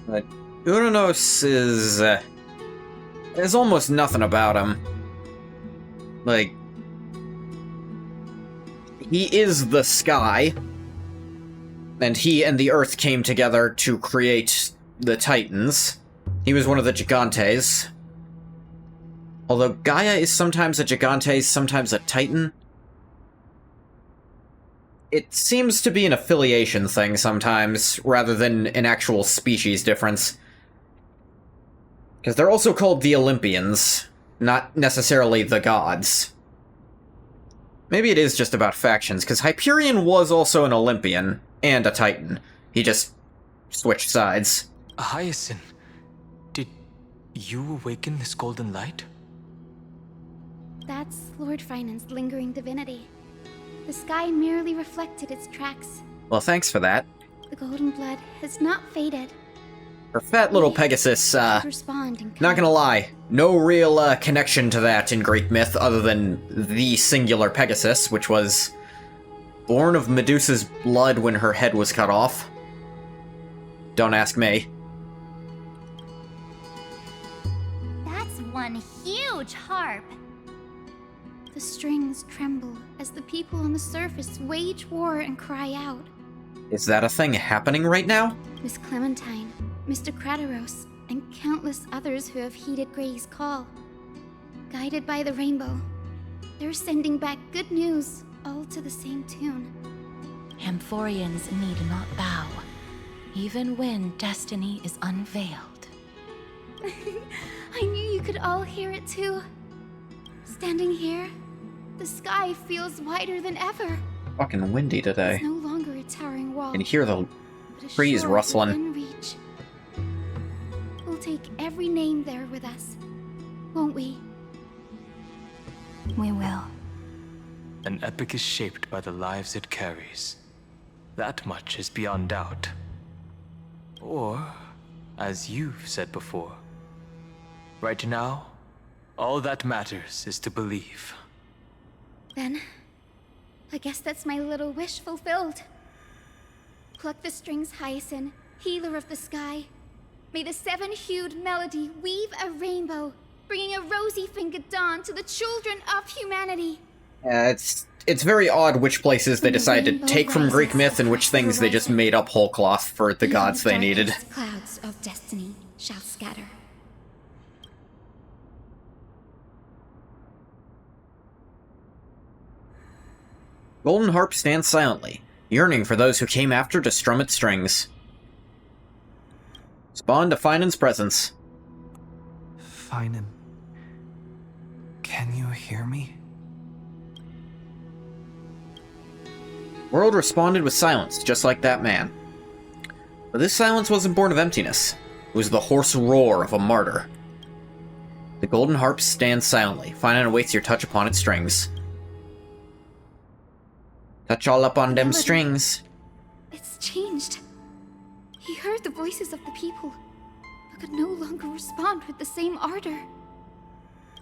But Uranus is... there's almost nothing about him. Like... he is the sky. And he and the Earth came together to create the Titans. He was one of the Gigantes. Although Gaia is sometimes a Gigante, sometimes a Titan. It seems to be an affiliation thing sometimes, rather than an actual species difference. Because they're also called the Olympians, not necessarily the gods. Maybe it is just about factions, because Hyperion was also an Olympian, and a Titan. He just switched sides. Hyacinth, did you awaken this golden light? That's Lord Finan's lingering divinity. The sky merely reflected its tracks. Well, thanks for that. The golden blood has not faded. Her fat little Pegasus, Respond and not gonna lie, no real, connection to that in Greek myth other than the singular Pegasus, which was born of Medusa's blood when her head was cut off. Don't ask me. That's one huge harp. The strings tremble as the people on the surface wage war and cry out. Is that a thing happening right now? Miss Clementine, Mr. Krateros, and countless others who have heeded Gray's call. Guided by the rainbow, they're sending back good news, all to the same tune. Amphorians need not bow, even when destiny is unveiled. I knew you could all hear it too. Standing here, the sky feels wider than ever. Fucking windy today. It's no longer a towering wall. Can hear the but a trees shore rustling. within reach. We'll take every name there with us, won't we? We will. An epic is shaped by the lives it carries. That much is beyond doubt. Or, as you've said before, right now, all that matters is to believe. Then, I guess that's my little wish fulfilled. Pluck the strings, Hyacinth, healer of the sky. May the seven-hued melody weave a rainbow, bringing a rosy-fingered dawn to the children of humanity. It's very odd which places they decide to take from Greek myth and which things they just made up whole cloth for the gods they needed. Clouds of destiny shall scatter. Golden harp stands silently, yearning for those who came after to strum its strings. Spawn to Finan's presence. Finan, can you hear me? World responded with silence, just like that man. But this silence wasn't born of emptiness. It was the hoarse roar of a martyr. The golden harp stands silently. Finan awaits your touch upon its strings. Touch all up on them strings. It's changed. He heard the voices of the people, but could no longer respond with the same ardor.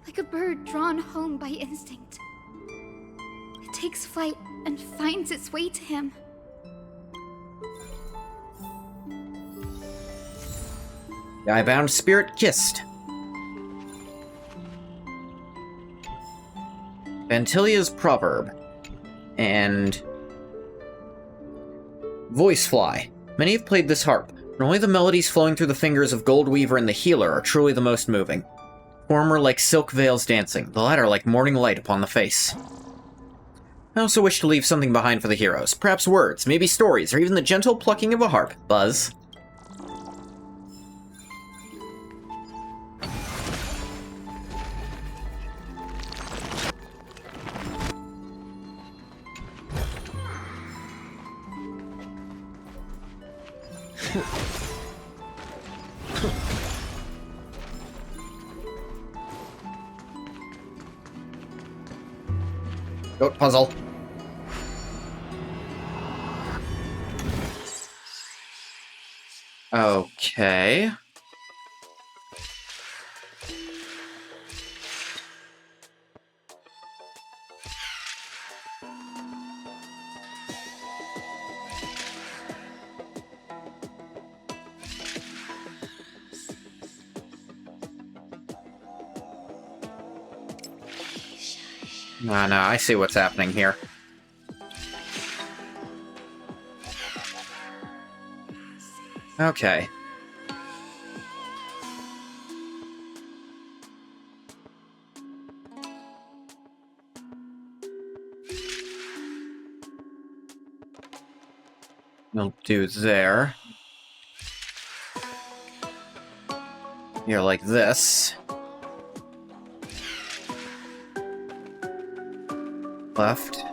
Like a bird drawn home by instinct. It takes flight and finds its way to him. The eye-bound spirit kissed. Vantilia's proverb. And Voice Fly. Many have played this harp, but only the melodies flowing through the fingers of Goldweaver and the Healer are truly the most moving. Former like silk veils dancing, the latter like morning light upon the face. I also wish to leave something behind for the heroes. Perhaps words, maybe stories, or even the gentle plucking of a harp. Buzz. Goat puzzle. Okay. No, I see what's happening here. Okay. We'll do there. You're like this. Left.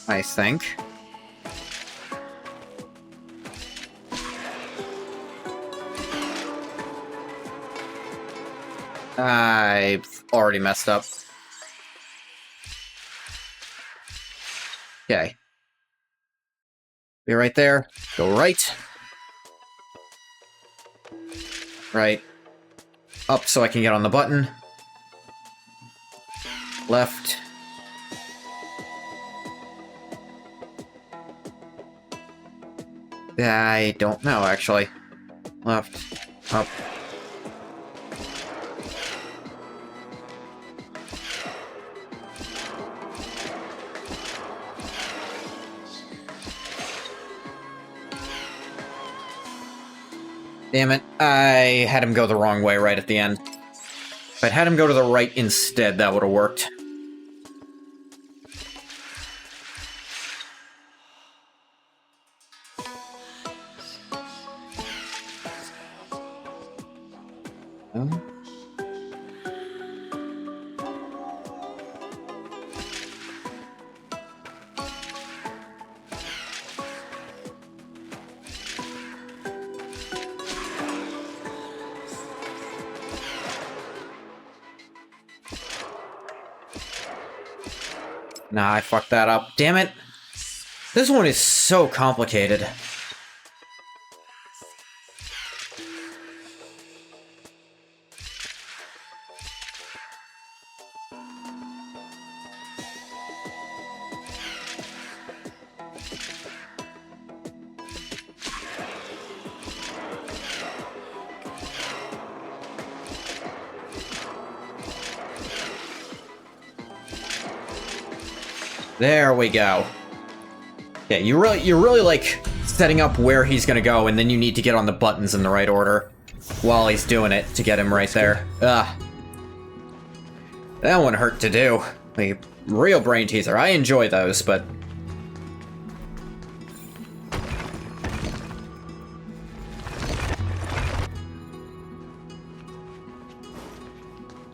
I think. I've already messed up. Okay. Be right there. Go right. Right. Up so I can get on the button. Left. I don't know, actually. Left. Up. Damn it, I had him go the wrong way right at the end. If I'd had him go to the right instead, that would have worked. Nah, I fucked that up. Damn it. This one is so complicated. There we go. Yeah, you're really like setting up where he's gonna go, and then you need to get on the buttons in the right order while he's doing it to get him right there. Ugh. That one hurt to do. Like, real brain teaser. I enjoy those, but...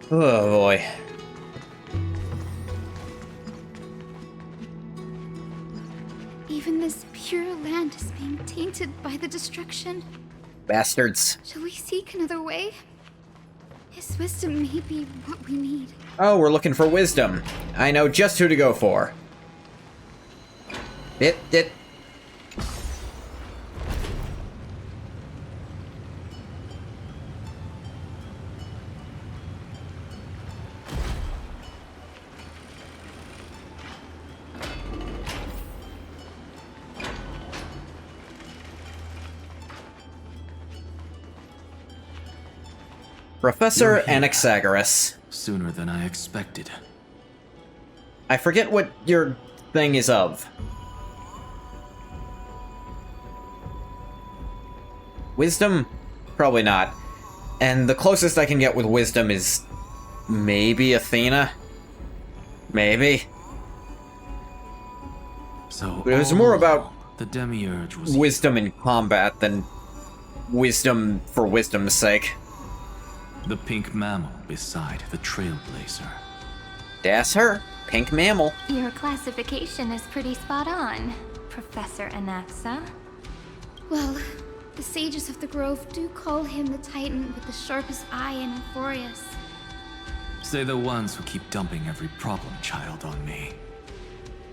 Oh boy. Even this pure land is being tainted by the destruction. Bastards. Shall we seek another way? His wisdom may be what we need. Oh, we're looking for wisdom. I know just who to go for. It. Professor Anaxagoras. Sooner than I expected. I forget what your thing is of. Wisdom? Probably not. And the closest I can get with wisdom is maybe Athena. Maybe. So But it was more about the demiurge was wisdom in combat than wisdom for wisdom's sake. the pink mammal beside the trailblazer. That's her. Pink mammal. Your classification is pretty spot on, Professor Anaxa. Well, the sages of the Grove do call him the Titan with the sharpest eye in Euphorius. Say the ones who keep dumping every problem child on me.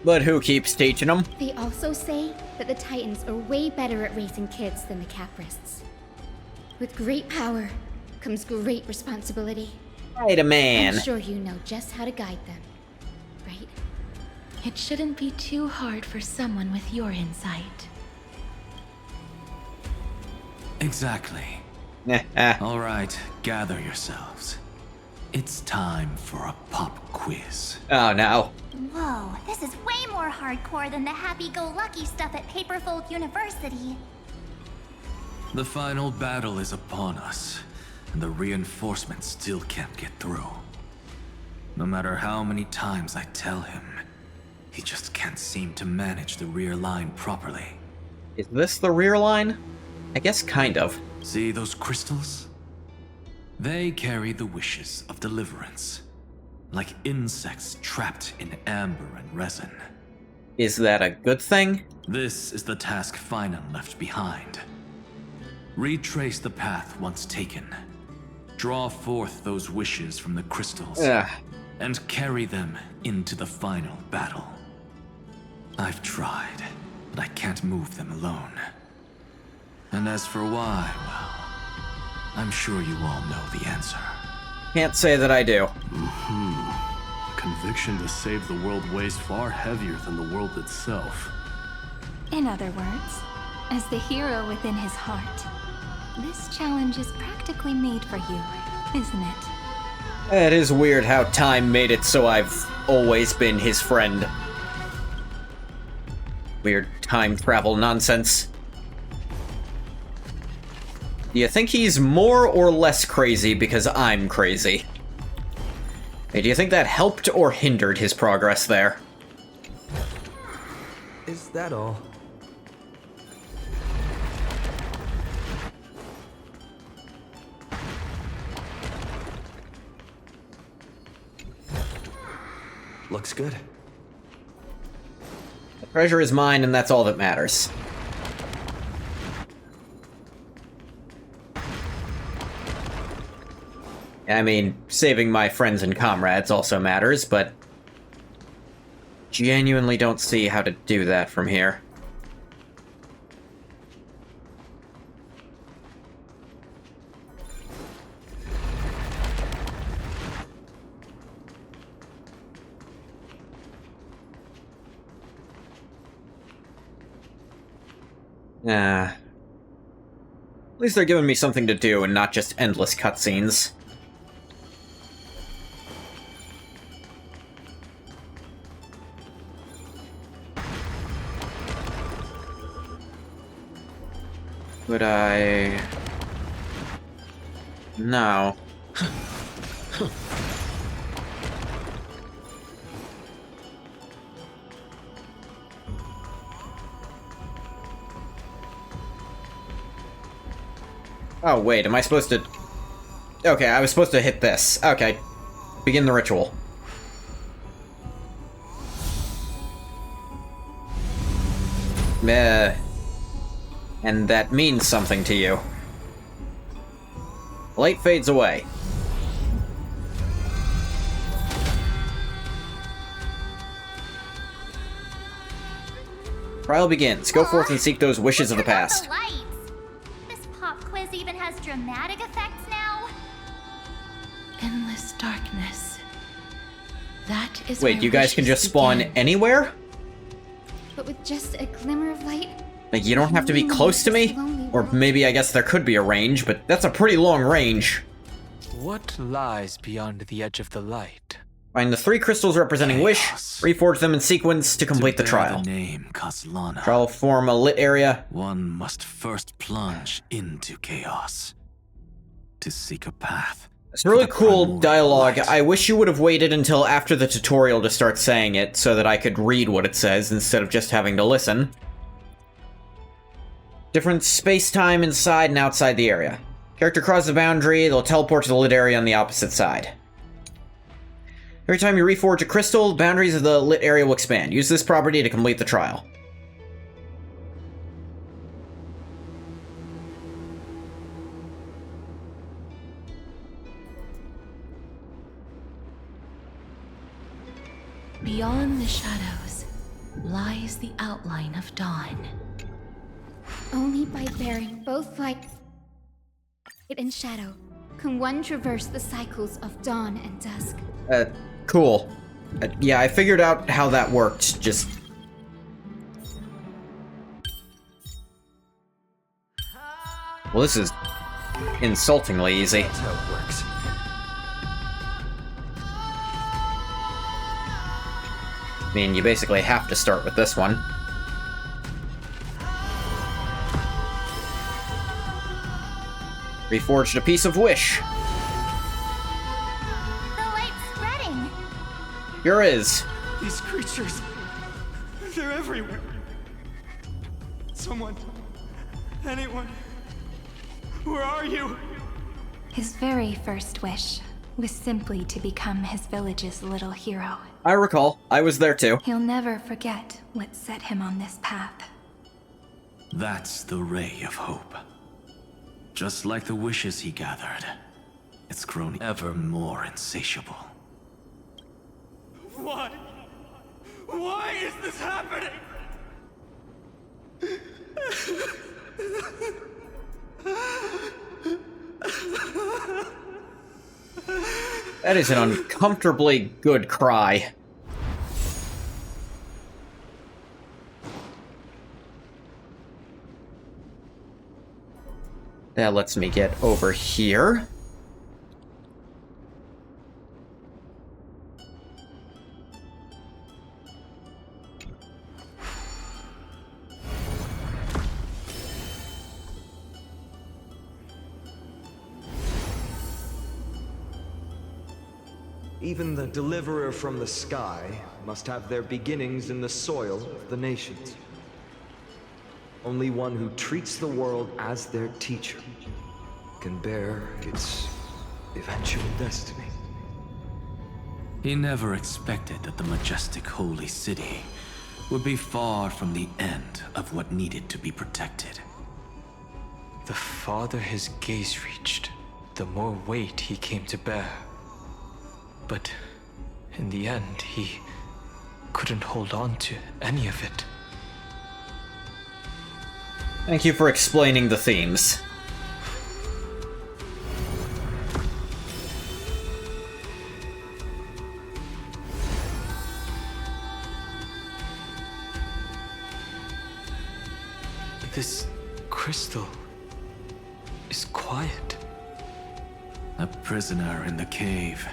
But who keeps teaching them? They also say that the Titans are way better at raising kids than the Caprists. With great power comes great responsibility. Wait a man. I'm sure you know just how to guide them, right? It shouldn't be too hard for someone with your insight. Exactly. All right, gather yourselves. It's time for a pop quiz. Oh no. Whoa, this is way more hardcore than the happy-go-lucky stuff at Paperfold University. The final battle is upon us, and the reinforcements still can't get through. No matter how many times I tell him, he just can't seem to manage the rear line properly. Is this the rear line? I guess kind of. See those crystals? They carry the wishes of deliverance, like insects trapped in amber and resin. Is that a good thing? This is the task Finan left behind. Retrace the path once taken. Draw forth those wishes from the crystals, and carry them into the final battle. I've tried, but I can't move them alone. And as for why, well, I'm sure you all know the answer. Can't say that I do. The conviction to save the world weighs far heavier than the world itself. In other words, as the hero within his heart, this challenge is practically made for you, isn't it? It is weird how time made it so I've always been his friend. Weird time travel nonsense. Do you think he's more or less crazy because I'm crazy? Hey, do you think that helped or hindered his progress there? Is that all? Looks good. The treasure is mine, and that's all that matters. I mean, saving my friends and comrades also matters, but genuinely don't see how to do that from here. At least they're giving me something to do and not just endless cutscenes. Would I... No. Oh, wait, am I supposed to... Okay, I was supposed to hit this. Okay. Begin the ritual. And that means something to you. Light fades away. Trial begins. Go forth and seek those wishes of the past. This pop quiz even has dramatic effects now. Endless darkness. That is Wait, where you guys can wishes just spawn begin. anywhere? But with just a glimmer of light, Like, you don't have to be close to me? Or maybe I guess there could be a range, but that's a pretty long range. What lies beyond the edge of the light? Find the 3 crystals representing Wish, reforge them in sequence to complete the bear trial. The name Kaslana. Trial will form a lit area. One must first plunge into chaos to seek a path. It's really cool dialogue. I wish you would have waited until after the tutorial to start saying it, so that I could read what it says instead of just having to listen. Different space-time inside and outside the area. Character crosses the boundary, they'll teleport to the lit area on the opposite side. Every time you reforge a crystal, the boundaries of the lit area will expand. Use this property to complete the trial. Beyond the shadows lies the outline of dawn. Only by bearing both light and shadow can one traverse the cycles of dawn and dusk. Cool. Yeah, I figured out how that worked, just... Well, this is insultingly easy. That's how it works. I mean, you basically have to start with this one. Reforged a piece of wish. The light's spreading. Here is. These creatures, they're everywhere. Someone, anyone, where are you? His very first wish was simply to become his village's little hero. I recall. I was there too. He'll never forget what set him on this path. That's the ray of hope. Just like the wishes he gathered, it's grown ever more insatiable. Why? Why is this happening? That is an uncomfortably good cry. That lets me get over here. Even the deliverer from the sky must have their beginnings in the soil of the nations. Only one who treats the world as their teacher can bear its eventual destiny. He never expected that the majestic holy city would be far from the end of what needed to be protected. The farther his gaze reached, the more weight he came to bear. But in the end, he couldn't hold on to any of it. Thank you for explaining the themes. This crystal is quiet. A prisoner in the cave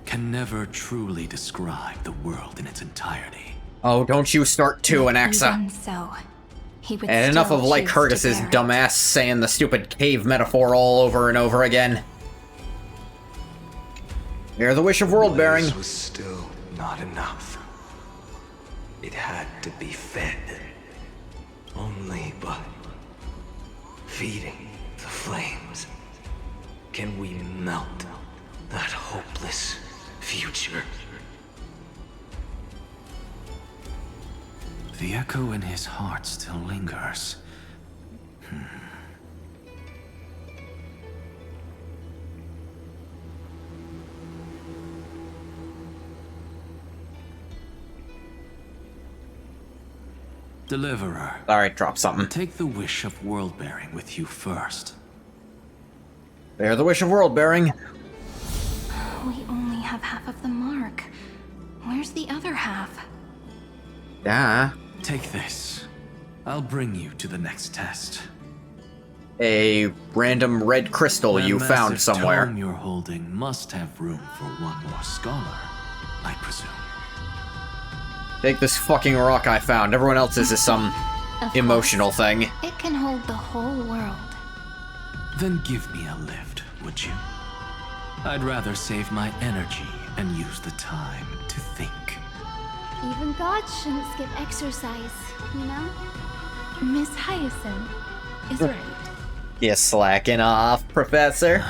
can never truly describe the world in its entirety. Oh, don't you start too, Anaxa. Even so, he would And enough still of like choose Curtis's to bear it. dumbass saying the stupid cave metaphor all over and over again. Hear the wish of world bearing. This was still not enough. It had to be fed. Only by feeding the flames can we melt that hopeless future. The echo in his heart still lingers. Deliverer. Alright, drop something. Take the wish of world bearing with you first. Bear the wish of world bearing. We only have half of the mark. Where's the other half? Take this. I'll bring you to the next test. A random red crystal The you found massive somewhere. tome you're holding must have room for one more scholar, I presume. Take this fucking rock I found. Everyone else's is some Of emotional course. thing. It can hold the whole world. Then give me a lift, would you? I'd rather save my energy and use the time to think. Even gods shouldn't skip exercise, you know? Miss Hyacinth is right. You slacking off, Professor?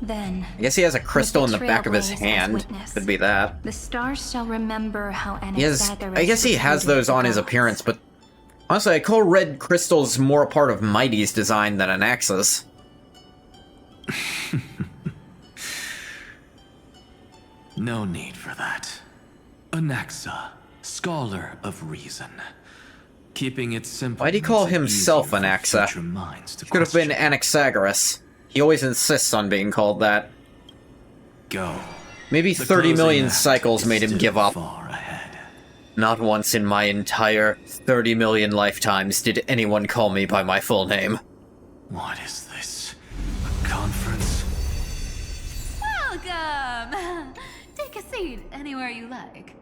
Then, I guess he has a crystal in the back of his Trailblazers hand. witness. Could be that. The stars shall remember how Yes, Anaxagoras I guess he has recruited those the on his gods. appearance, but honestly, I call red crystals more a part of Mighty's design than Anaxa's. No need for that. Anaxa, scholar of reason. Keeping it simple. Why'd he call makes it himself easier for Anaxa? future minds to Could have been Anaxagoras. He always insists on being called that. Go. Maybe The 30 million closing act cycles is made him still give up. far ahead. Not once in my entire 30 million lifetimes did anyone call me by my full name. What is this? A conference? Welcome! Take a seat anywhere you like.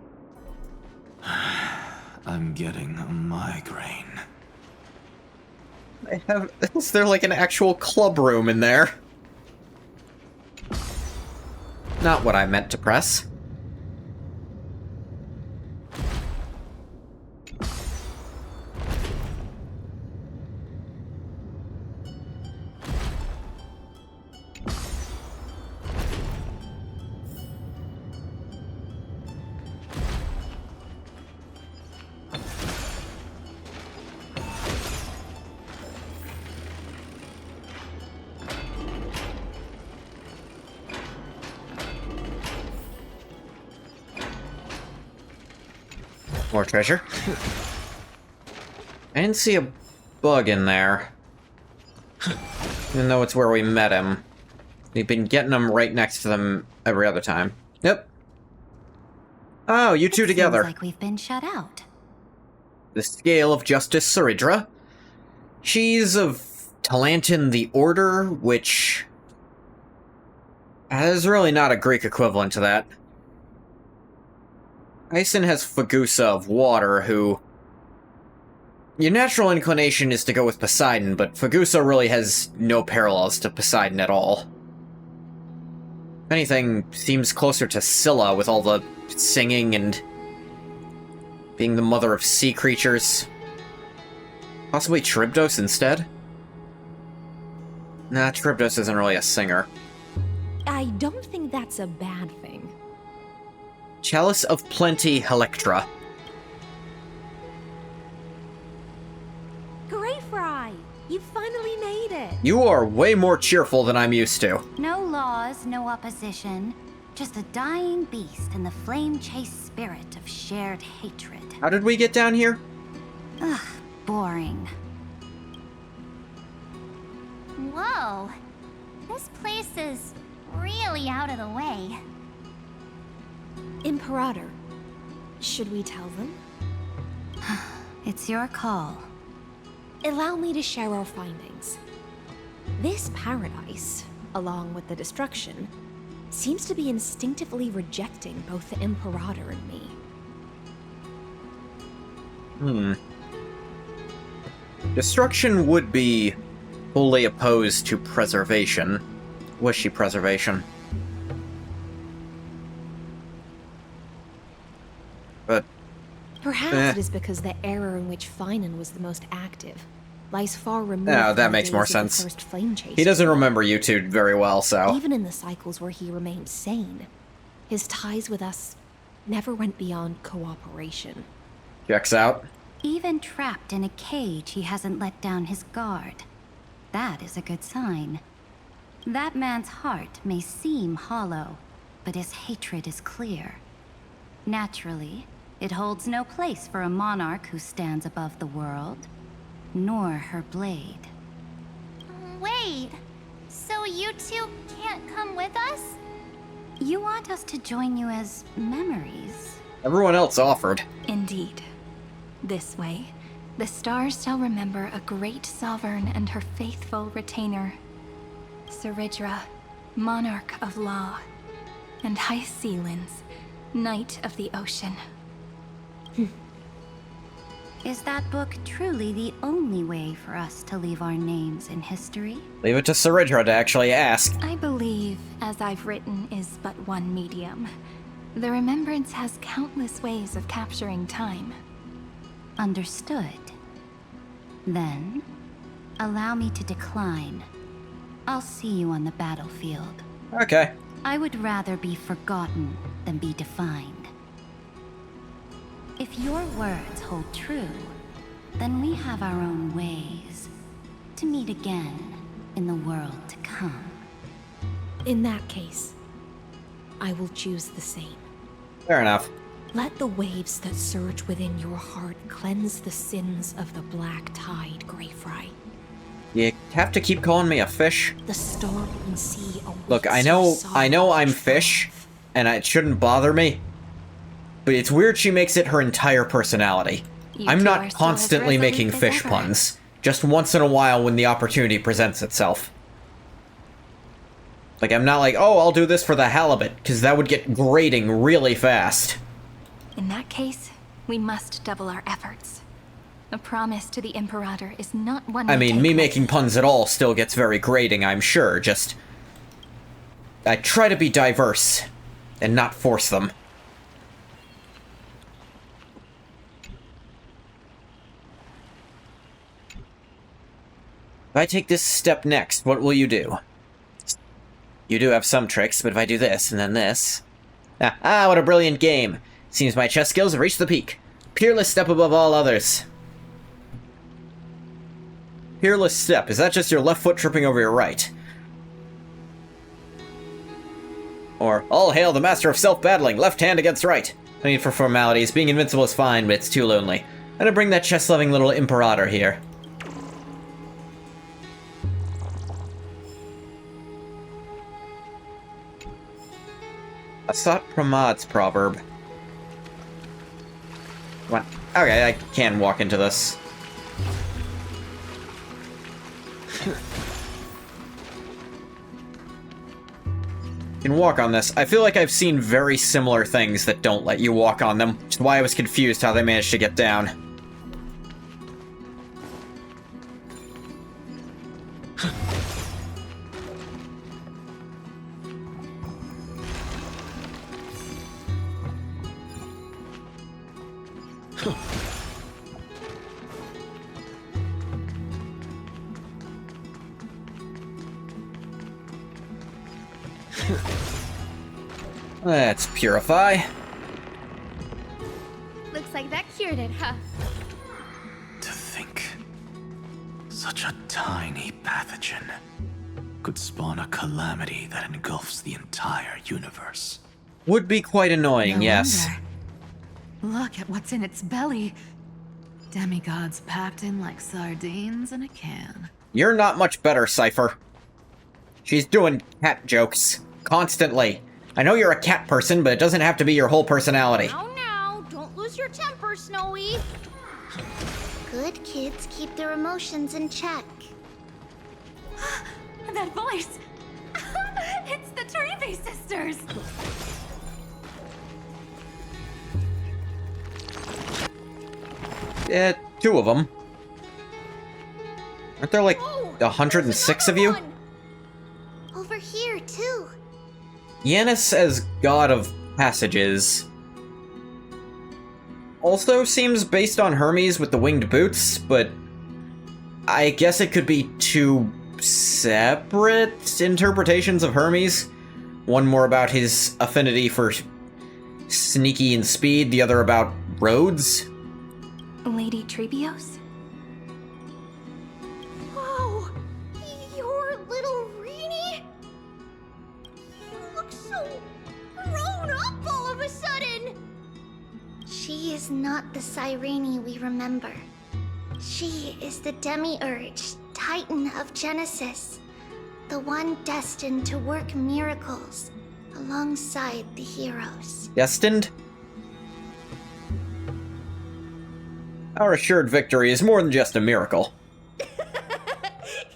I'm getting a migraine. Is there like an actual club room in there? Not what I meant to press. More treasure. I didn't see a bug in there. Even though it's where we met him. We've been getting them right next to them every other time. Yep. Oh, you two together. Seems like we've been shut out. The Scale of Justice Saridra. She's of Talantin the Order, which is really not a Greek equivalent to that. Ison has Fagusa of Water, who... Your natural inclination is to go with Poseidon, but Fagusa really has no parallels to Poseidon at all. If anything, seems closer to Scylla with all the singing and being the mother of sea creatures. Possibly Tribdos instead? Nah, Tribdos isn't really a singer. I don't think that's a bad thing. Chalice of Plenty, Electra. Great Fry! You finally made it! You are way more cheerful than I'm used to. No laws, no opposition. Just a dying beast and the flame-chased spirit of shared hatred. How did we get down here? Ugh, boring. Whoa. This place is really out of the way. Imperator, should we tell them? It's your call. Allow me to share our findings. This paradise, along with the destruction, seems to be instinctively rejecting both the Imperator and me. Destruction would be wholly opposed to preservation. Wishy preservation. But... Perhaps it is because the era in which Finan was the most active lies far removed Oh, from that the makes more days of the sense. first flame chase. He doesn't remember you two very well, so... Even in the cycles where he remained sane, his ties with us never went beyond cooperation. Checks out. Even trapped in a cage, he hasn't let down his guard. That is a good sign. That man's heart may seem hollow, but his hatred is clear. Naturally, it holds no place for a monarch who stands above the world, nor her blade. Wait, so you two can't come with us? You want us to join you as memories? Everyone else offered. Indeed. This way, the stars shall remember a great sovereign and her faithful retainer, Saridra, monarch of law, and Hyacinth, knight of the ocean. Is that book truly the only way for us to leave our names in history? Leave it to Saridra to actually ask. I believe, as I've written, is but one medium. The remembrance has countless ways of capturing time. Understood. Then, allow me to decline. I'll see you on the battlefield. Okay. I would rather be forgotten than be defined. If your words hold true, then we have our own ways to meet again in the world to come. In that case, I will choose the same. Fair enough. Let the waves that surge within your heart cleanse the sins of the black tide, Greyfry. You have to keep calling me a fish? The storm and sea awaits. Look, I know I'm fish, and it shouldn't bother me. But it's weird she makes it her entire personality. I'm not constantly making fish puns. Just once in a while when the opportunity presents itself. Like, I'm not like, oh, I'll do this for the halibut, because that would get grating really fast. In that case, we must double our efforts. A promise to the Imperator is not one I mean, me making puns at all still gets very grating, I'm sure, just... I try to be diverse, and not force them. If I take this step next, what will you do? You do have some tricks, but if I do this, and then this... Ah, what a brilliant game! Seems my chess skills have reached the peak. Peerless step above all others. Peerless step, is that just your left foot tripping over your right? Or, all hail the master of self-battling, left hand against right. No need for formalities, being invincible is fine, but it's too lonely. I'm gonna bring that chess-loving little Imperator here. Asat Pramad's proverb. What? Okay, I can walk into this. Can walk on this. I feel like I've seen very similar things that don't let you walk on them, which is why I was confused how they managed to get down. Let's purify. Looks like that cured it, huh? To think, such a tiny pathogen could spawn a calamity that engulfs the entire universe. Would be quite annoying, No yes. wonder. Look at what's in its belly. Demigods packed in like sardines in a can. You're not much better, Cypher. She's doing cat jokes. Constantly. I know you're a cat person, but it doesn't have to be your whole personality. Now, don't lose your temper, Snowy. Good kids keep their emotions in check. That voice! It's the Trevi sisters! Two of them. Aren't there like 106 of you? Over here, too. Yanis as God of Passages also seems based on Hermes with the winged boots, but I guess it could be two separate interpretations of Hermes. One more about his affinity for sneaky and speed, the other about roads. Lady Trebios? Whoa! Your little Reenie? You look so grown up all of a sudden! She is not the Cyrene we remember. She is the Demiurge, Titan of Genesis. The one destined to work miracles alongside the heroes. Destined? Our assured victory is more than just a miracle.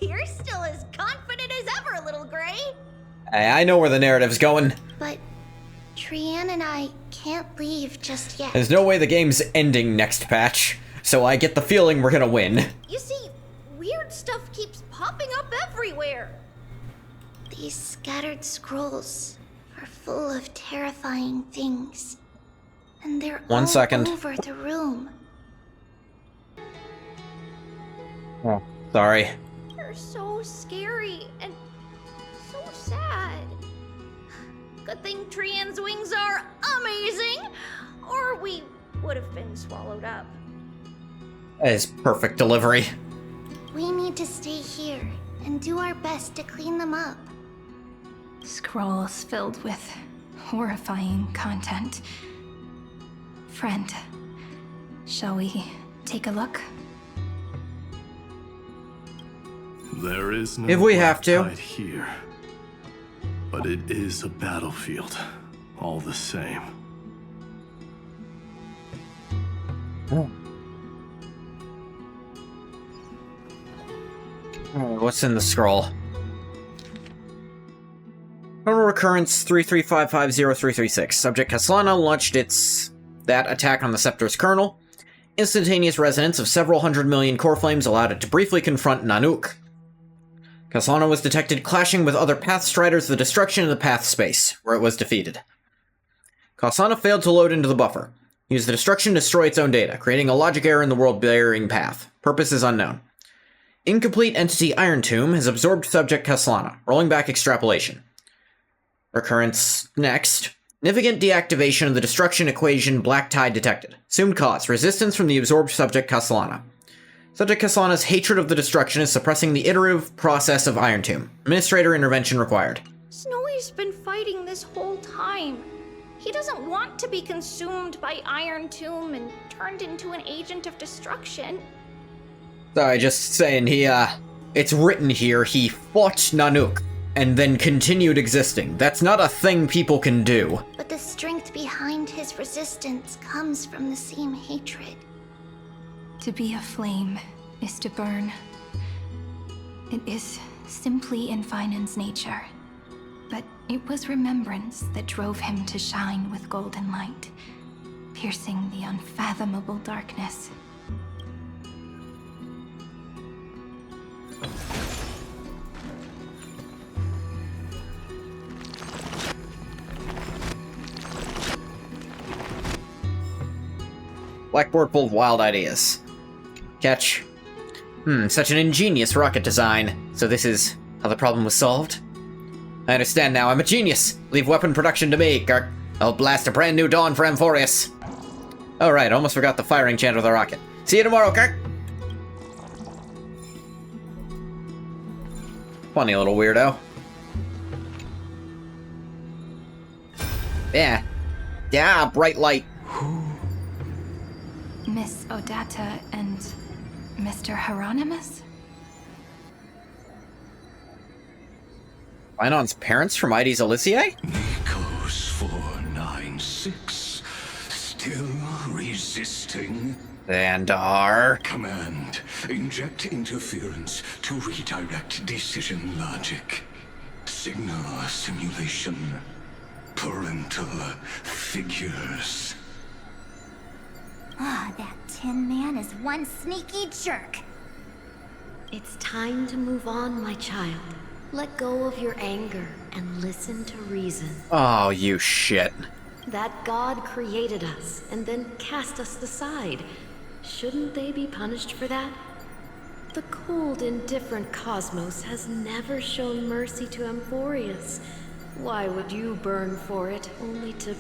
You're still as confident as ever, little Gray. I know where the narrative's going. But Trian and I can't leave just yet. There's no way the game's ending next patch. so I get the feeling we're gonna win. You see, weird stuff keeps popping up everywhere. These scattered scrolls are full of terrifying things. And they're all over the room. Oh, sorry. They're so scary and so sad. Good thing Trian's wings are amazing, or we would have been swallowed up. That is perfect delivery. We need to stay here and do our best to clean them up. Scrolls filled with horrifying content. Friend, shall we take a look? There is no if we have to right here, but it is a battlefield, all the same. What's in the scroll? Total recurrence 33550336. Subject Kaslana launched that attack on the Scepter's kernel. Instantaneous resonance of several hundred million core flames allowed it to briefly confront Nanook. Kaslana was detected clashing with other Path Striders the destruction in the Path space, where it was defeated. Kaslana failed to load into the buffer. Used the destruction to destroy its own data, creating a logic error in the world-bearing path. Purpose is unknown. Incomplete entity Iron Tomb has absorbed subject Kaslana, rolling back extrapolation. Recurrence next. Significant deactivation of the destruction equation Black Tide detected. Assumed cause, resistance from the absorbed subject Kaslana. Subject Kaslana's hatred of the destruction is suppressing the iterative process of Iron Tomb. Administrator intervention required. Snowy's been fighting this whole time. He doesn't want to be consumed by Iron Tomb and turned into an agent of destruction. Sorry, just saying, it's written here, he fought Nanook, and then continued existing. That's not a thing people can do. But the strength behind his resistance comes from the same hatred. To be a flame is to burn. It is simply in Finan's nature. But it was remembrance that drove him to shine with golden light, piercing the unfathomable darkness. Blackboard full of wild ideas. Catch. Such an ingenious rocket design. So this is how the problem was solved? I understand now, I'm a genius! Leave weapon production to me, Kirk. I'll blast a brand new dawn for Amphorius. Oh right, almost forgot the firing chant of the rocket. See you tomorrow, Kirk! Funny little weirdo. Yeah, bright light. Miss Odata and Mr. Hieronymus? Rhinon's parents from Ides Elysiae? Nikos 496. Still resisting? Xandar. Command. Inject interference to redirect decision logic. Signal simulation. Parental figures. That Tin Man is one sneaky jerk. It's time to move on, my child. Let go of your anger and listen to reason. Oh, you shit. That God created us and then cast us aside. Shouldn't they be punished for that? The cold, indifferent cosmos has never shown mercy to Amphorius. Why would you burn for it, only to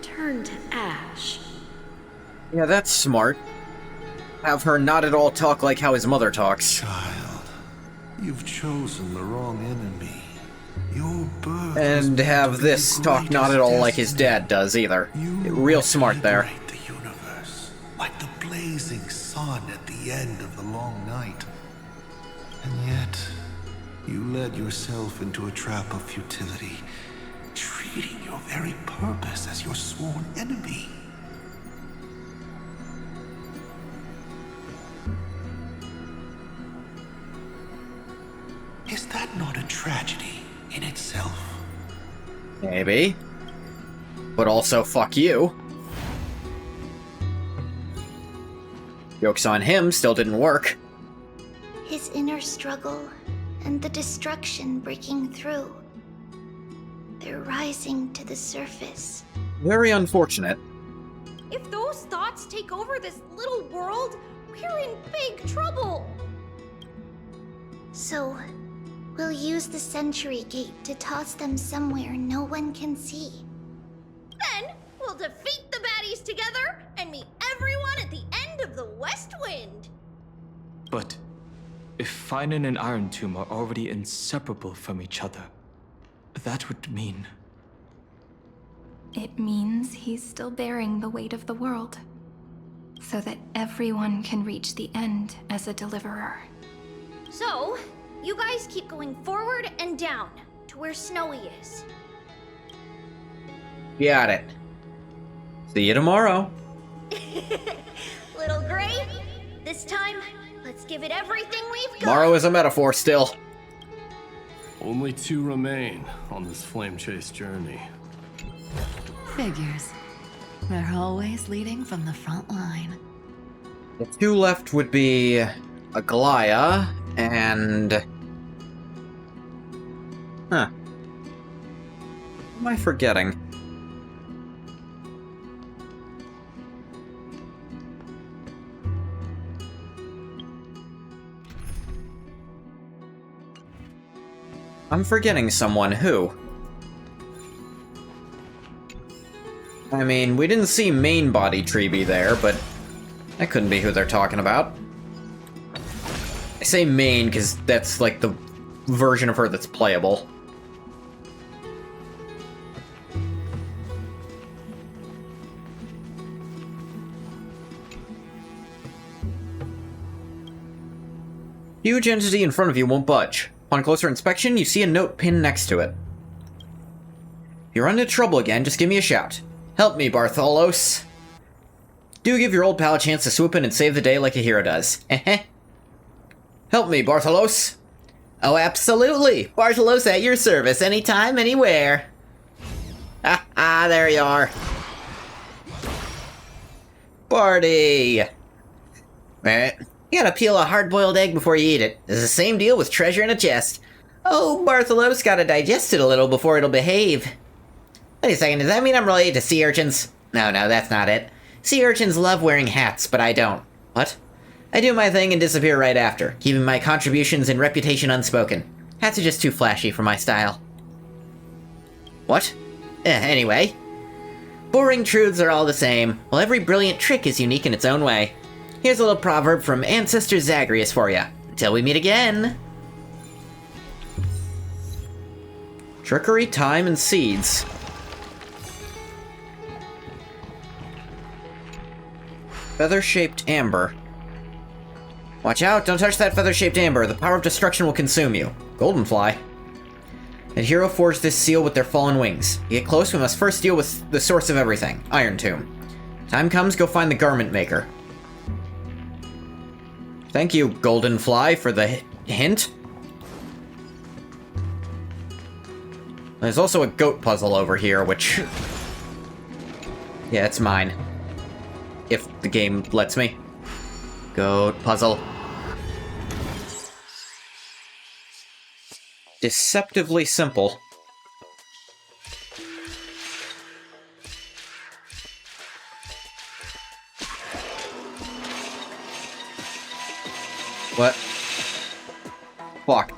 turn to ash? Yeah, that's smart. Have her not at all talk like how his mother talks. Child, you've chosen the wrong enemy. Your birth and have this talk not at all like his dad does either. Real smart there. The universe, like the blazing sun at the end of the long night. And yet, you led yourself into a trap of futility, treating your very purpose as your sworn enemy. Is that not a tragedy in itself? Maybe. But also fuck you. Joke's on him, still didn't work. His inner struggle and the destruction breaking through. They're rising to the surface. Very unfortunate. If those thoughts take over this little world, we're in big trouble. So, we'll use the Century Gate to toss them somewhere no one can see. Then we'll defeat the baddies together and meet everyone at the end of the West Wind. But if Finan and Iron Tomb are already inseparable from each other, that would mean... It means he's still bearing the weight of the world, so that everyone can reach the end as a deliverer. So, you guys keep going forward and down to where Snowy is. Got it. See you tomorrow. Little Gray, this time, let's give it everything we've got. Tomorrow is a metaphor still. Only 2 remain on this flame chase journey. Figures. They're always leading from the front line. The 2 left would be Aglaya and... Huh. What am I forgetting? I'm forgetting someone. Who? I mean, we didn't see main body tree be there, but that couldn't be who they're talking about. I say main because that's like the version of her that's playable. Huge entity in front of you won't budge. Upon closer inspection, you see a note pinned next to it. If you run into trouble again, just give me a shout. Help me, Bartholos. Do give your old pal a chance to swoop in and save the day like a hero does. Help me, Bartholos. Oh, absolutely. Bartholos at your service, anytime, anywhere. There you are. Barty. Alright. You gotta peel a hard-boiled egg before you eat it. It's the same deal with treasure in a chest. Oh, Bartholos gotta digest it a little before it'll behave. Wait a second, does that mean I'm related to sea urchins? No, that's not it. Sea urchins love wearing hats, but I don't. What? I do my thing and disappear right after, keeping my contributions and reputation unspoken. Hats are just too flashy for my style. What? Anyway. Boring truths are all the same. Well, every brilliant trick is unique in its own way. Here's a little proverb from Ancestor Zagreus for you. Until we meet again. Trickery, time, and seeds. Feather-shaped amber. Watch out, don't touch that feather-shaped amber. The power of destruction will consume you. Goldenfly. The hero forged this seal with their fallen wings. To get close, we must first deal with the source of everything, Iron Tomb. Time comes, go find the garment maker. Thank you, Goldenfly, for the hint. There's also a goat puzzle over here, which... yeah, it's mine. If the game lets me. Goat puzzle. Deceptively simple. What? Fuck.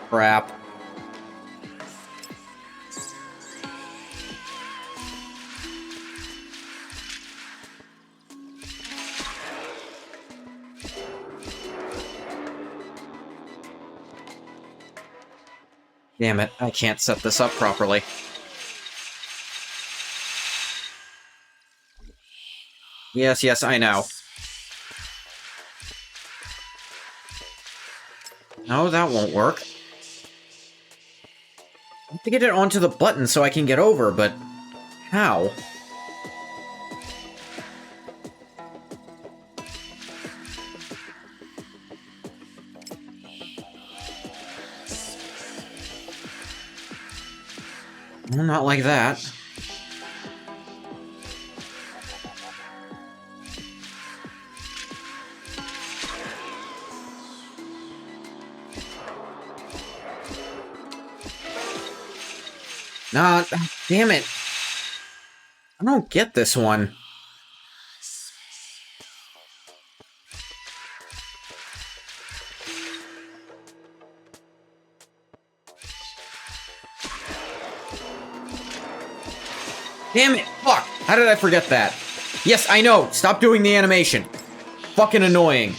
Crap. Damn it, I can't set this up properly. Yes, I know. No, that won't work. I have to get it onto the button so I can get over, but how? Well, not like that. Nah, damn it. I don't get this one. Damn it! Fuck! How did I forget that? Yes, I know! Stop doing the animation! Fucking annoying.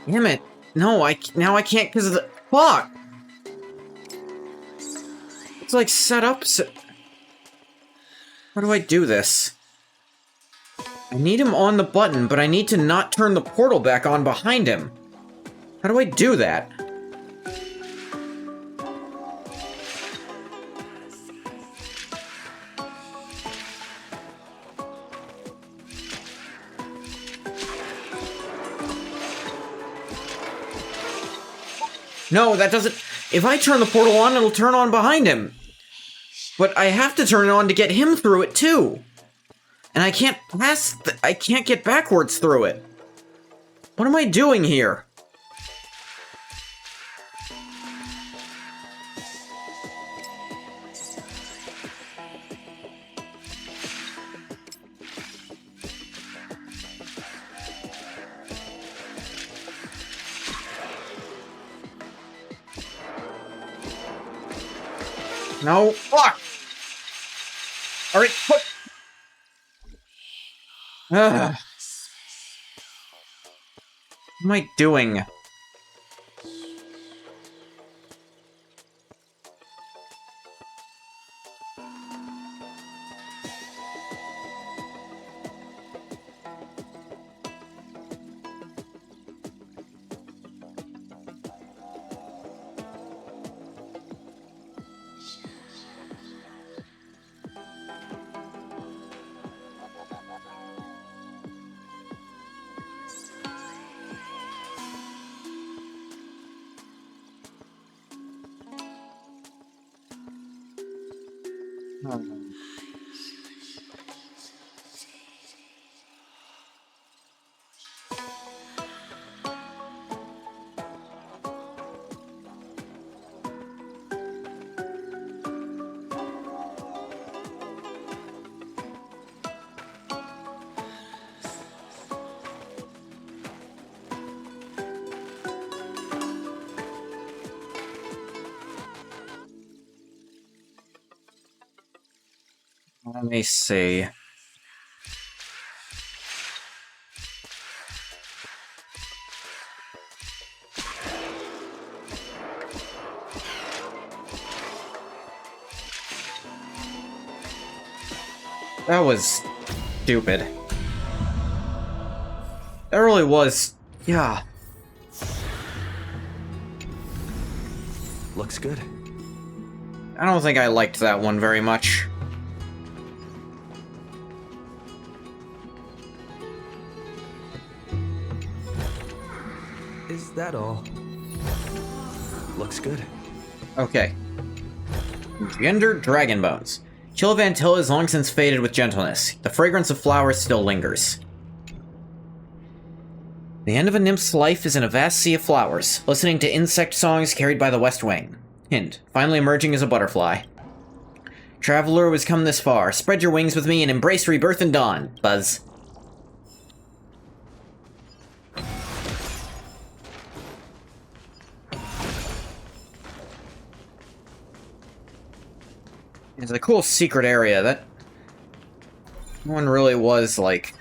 Damn it. No, now I can't because of the... Fuck! It's like set up so... How do I do this? I need him on the button, but I need to not turn the portal back on behind him. How do I do that? No, that doesn't... If I turn the portal on, it'll turn on behind him. But I have to turn it on to get him through it, too. And I can't pass... I can't get backwards through it. What am I doing here? No, fuck! Alright, fuck! Ugh. What am I doing? Let me see. That was stupid. That really was, yeah. Looks good. I don't think I liked that one very much. Is that all? Looks good. Okay. Gender Dragon Bones. Chill Vantilla is long since faded with gentleness. The fragrance of flowers still lingers. The end of a nymph's life is in a vast sea of flowers, listening to insect songs carried by the west wing. Hint, finally emerging as a butterfly. Traveler who has come this far, spread your wings with me and embrace rebirth and dawn. Buzz. It's a cool secret area. That one really was, like...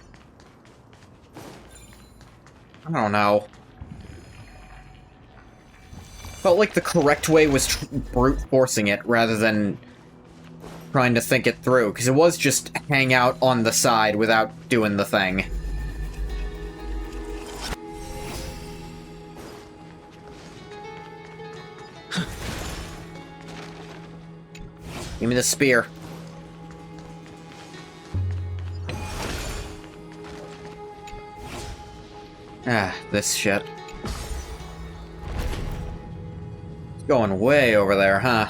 I don't know. Felt like the correct way was brute forcing it, rather than trying to think it through, because it was just hang out on the side without doing the thing. Give me the spear. Ah, this shit. It's going way over there, huh?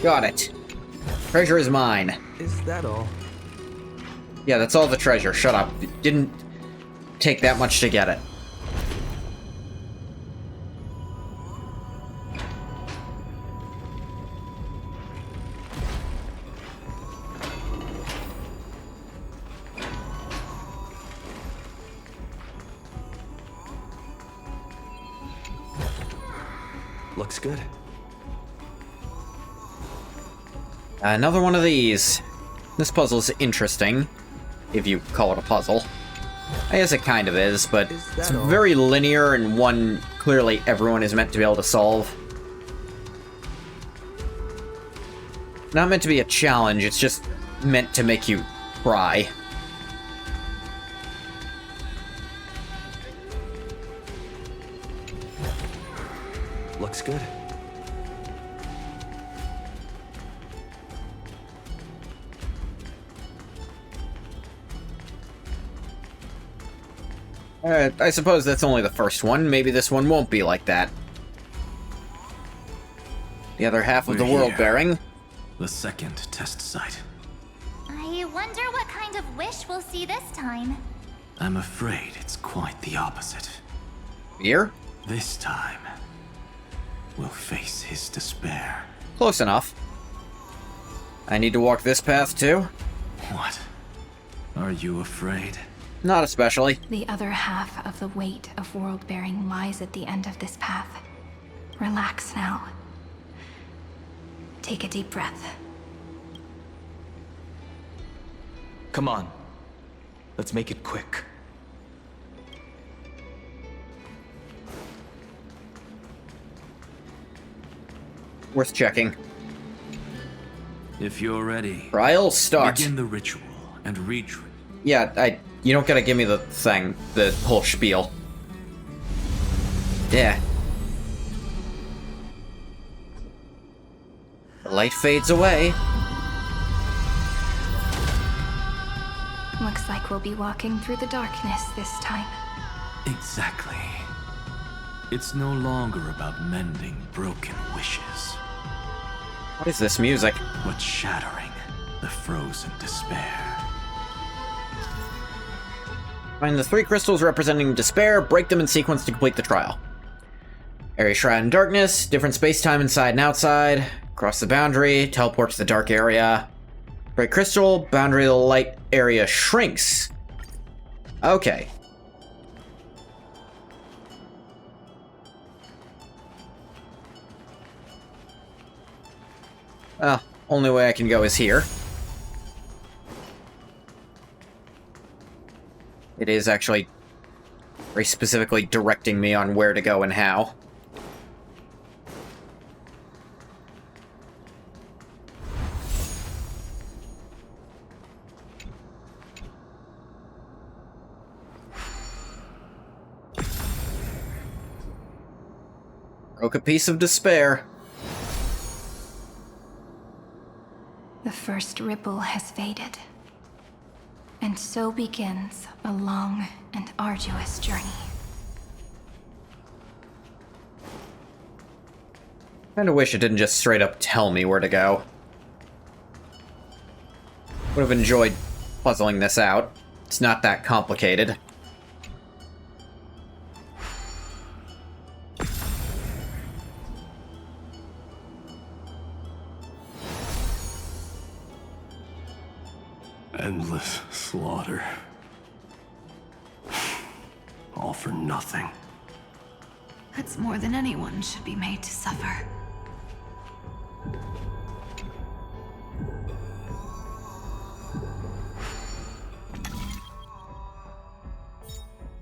Got it. Treasure is mine. Is that all? Yeah, that's all the treasure. Shut up. It didn't take that much to get it. Looks good. Another one of these. This puzzle's interesting, if you call it a puzzle. I guess it kind of is, but it's very linear and one clearly everyone is meant to be able to solve. Not meant to be a challenge, it's just meant to make you cry. Looks good. I suppose that's only the first one. Maybe this one won't be like that. The other half of the world bearing. The second test site. I wonder what kind of wish we'll see this time. I'm afraid it's quite the opposite. Fear? This time, we'll face his despair. Close enough. I need to walk this path too? What? Are you afraid? Not especially. The other half of the weight of world-bearing lies at the end of this path. Relax now. Take a deep breath. Come on. Let's make it quick. Worth checking. If you're ready, Trial start. Begin the ritual and retreat. Yeah, you don't gotta give me the thing, the whole spiel. Yeah. The light fades away. Looks like we'll be walking through the darkness this time. Exactly. It's no longer about mending broken wishes. What is this music? But shattering the frozen despair. Find the 3 crystals representing despair, break them in sequence to complete the trial. Area shrouded in darkness, different space-time inside and outside, cross the boundary, teleport to the dark area. Break crystal, boundary of the light area shrinks. Okay. Well, only way I can go is here. It is actually very specifically directing me on where to go and how. Broke a piece of despair. The first ripple has faded. And so begins a long and arduous journey. Kinda wish it didn't just straight up tell me where to go. Would have enjoyed puzzling this out. It's not that complicated. Endless slaughter. All for nothing. That's more than anyone should be made to suffer.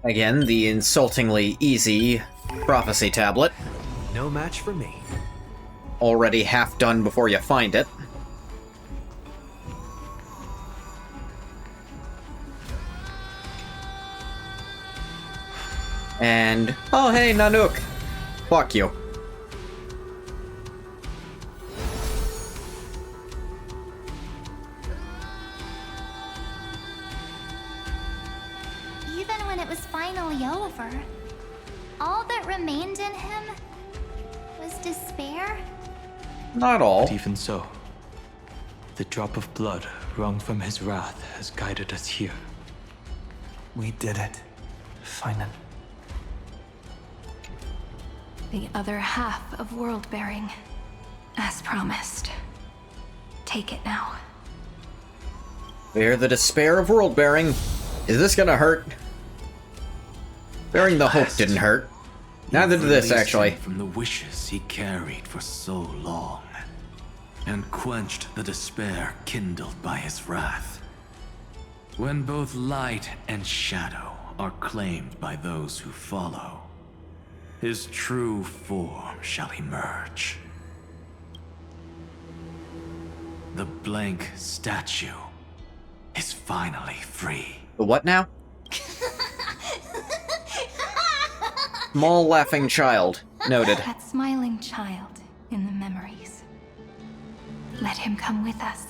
Again, the insultingly easy prophecy tablet. No match for me. already half done before you find it. And, oh hey, Nanook! Fuck you. Even when it was finally over, all that remained in him was despair? Not all. But even so, the drop of blood wrung from his wrath has guided us here. We did it. Finan. The other half of world-bearing, as promised. Take it now. Bear the despair of world-bearing. Is this gonna hurt? Bearing the hope didn't hurt. Neither did this, actually. From the wishes he carried for so long, and quenched the despair kindled by his wrath. When both light and shadow are claimed by those who follow, his true form shall emerge. The blank statue is finally free. The what now? Small laughing child. Noted. That smiling child in the memories. Let him come with us,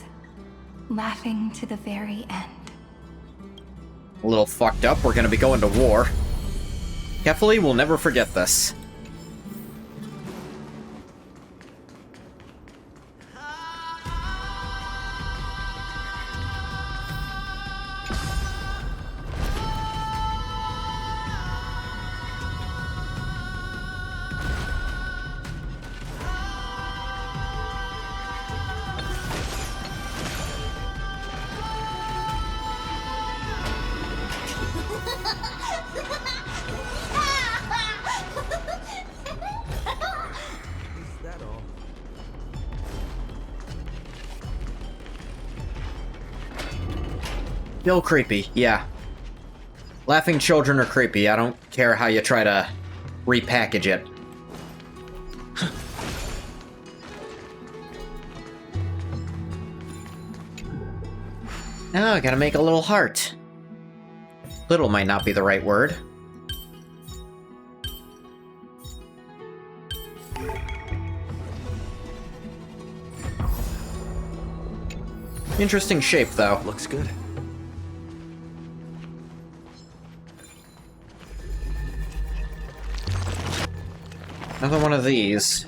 laughing to the very end. A little fucked up, we're gonna be going to war. Carefully, we'll never forget this. Still creepy, yeah. Laughing children are creepy. I don't care how you try to repackage it. Now I gotta make a little heart. Little might not be the right word. Interesting shape, though. Looks good. Another one of these.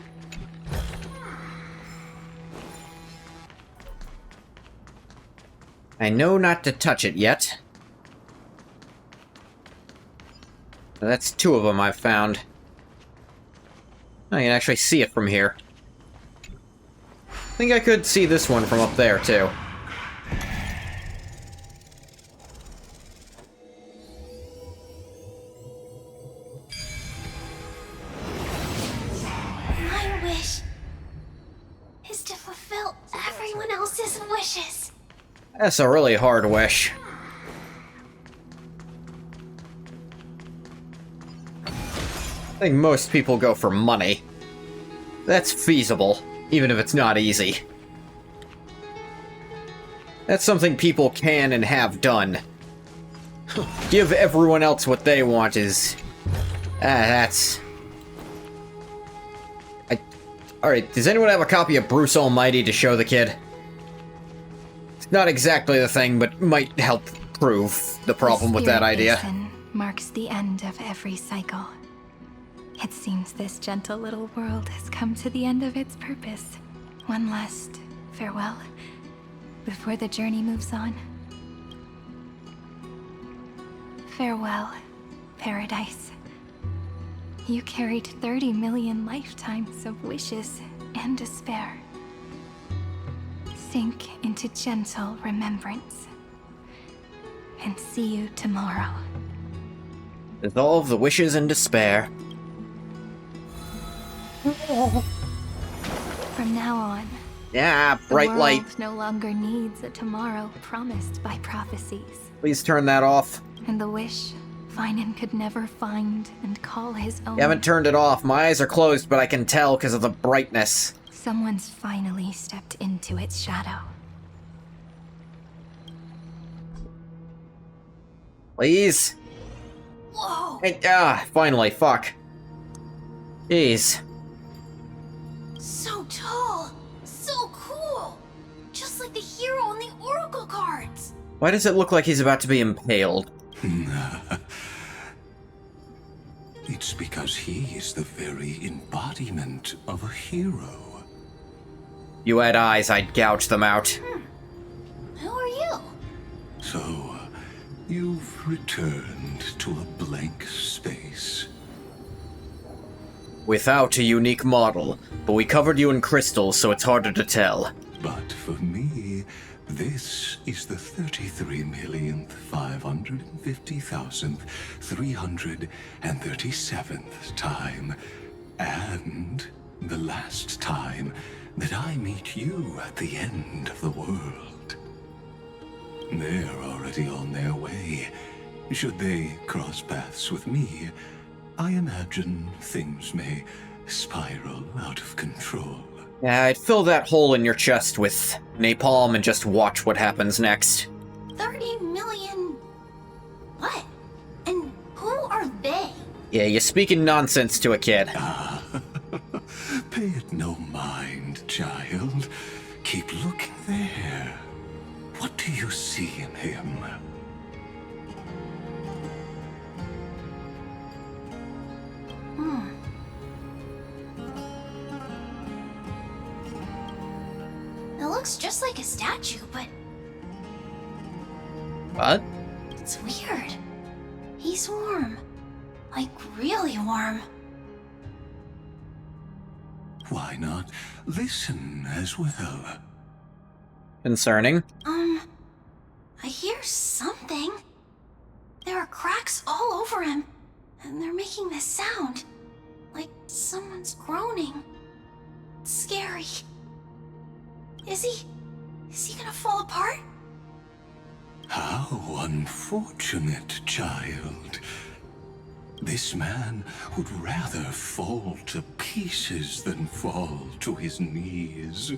I know not to touch it yet. That's two of them I've found. I can actually see it from here. I think I could see this one from up there, too. My wish is to fulfill everyone else's wishes. That's a really hard wish. I think most people go for money. That's feasible, even if it's not easy. That's something people can and have done. Give everyone else what they want is... that's... Alright, does anyone have a copy of Bruce Almighty to show the kid? It's not exactly the thing, but might help prove the problem with that idea. Marks the end of every cycle. It seems this gentle little world has come to the end of its purpose. One last farewell before the journey moves on. Farewell, paradise. You carried 30 million lifetimes of wishes and despair. Sink into gentle remembrance. And see you tomorrow. Dissolve the wishes and despair. From now on, yeah, bright the light. world no longer needs a tomorrow promised by prophecies. Please turn that off. And the wish Finan could never find and call his own. You haven't turned it off. My eyes are closed, but I can tell because of the brightness. Someone's finally stepped into its shadow. Please? Whoa! Hey, finally, fuck. Jeez. So tall! So cool! Just like the hero on the Oracle cards! Why does it look like he's about to be impaled? It's because he is the very embodiment of a hero. You had eyes, I'd gouge them out. Who are you? So, you've returned to a blank space. Without a unique model, but we covered you in crystals, so it's harder to tell. But for me, this is the 33,550,337th time, and the last time that I meet you at the end of the world. They're already on their way. Should they cross paths with me, I imagine things may spiral out of control. Yeah, I'd fill that hole in your chest with napalm and just watch what happens next. 30 million... What? And who are they? Yeah, you're speaking nonsense to a kid. Pay it no mind, child. Keep looking there. What do you see in him? It looks just like a statue, but What? it's weird. He's warm. Like, really warm. Why not listen as well? Concerning? I hear something. There are cracks all over him, and they're making this sound. Like someone's groaning. It's scary. Is he gonna fall apart? How unfortunate, child. This man would rather fall to pieces than fall to his knees.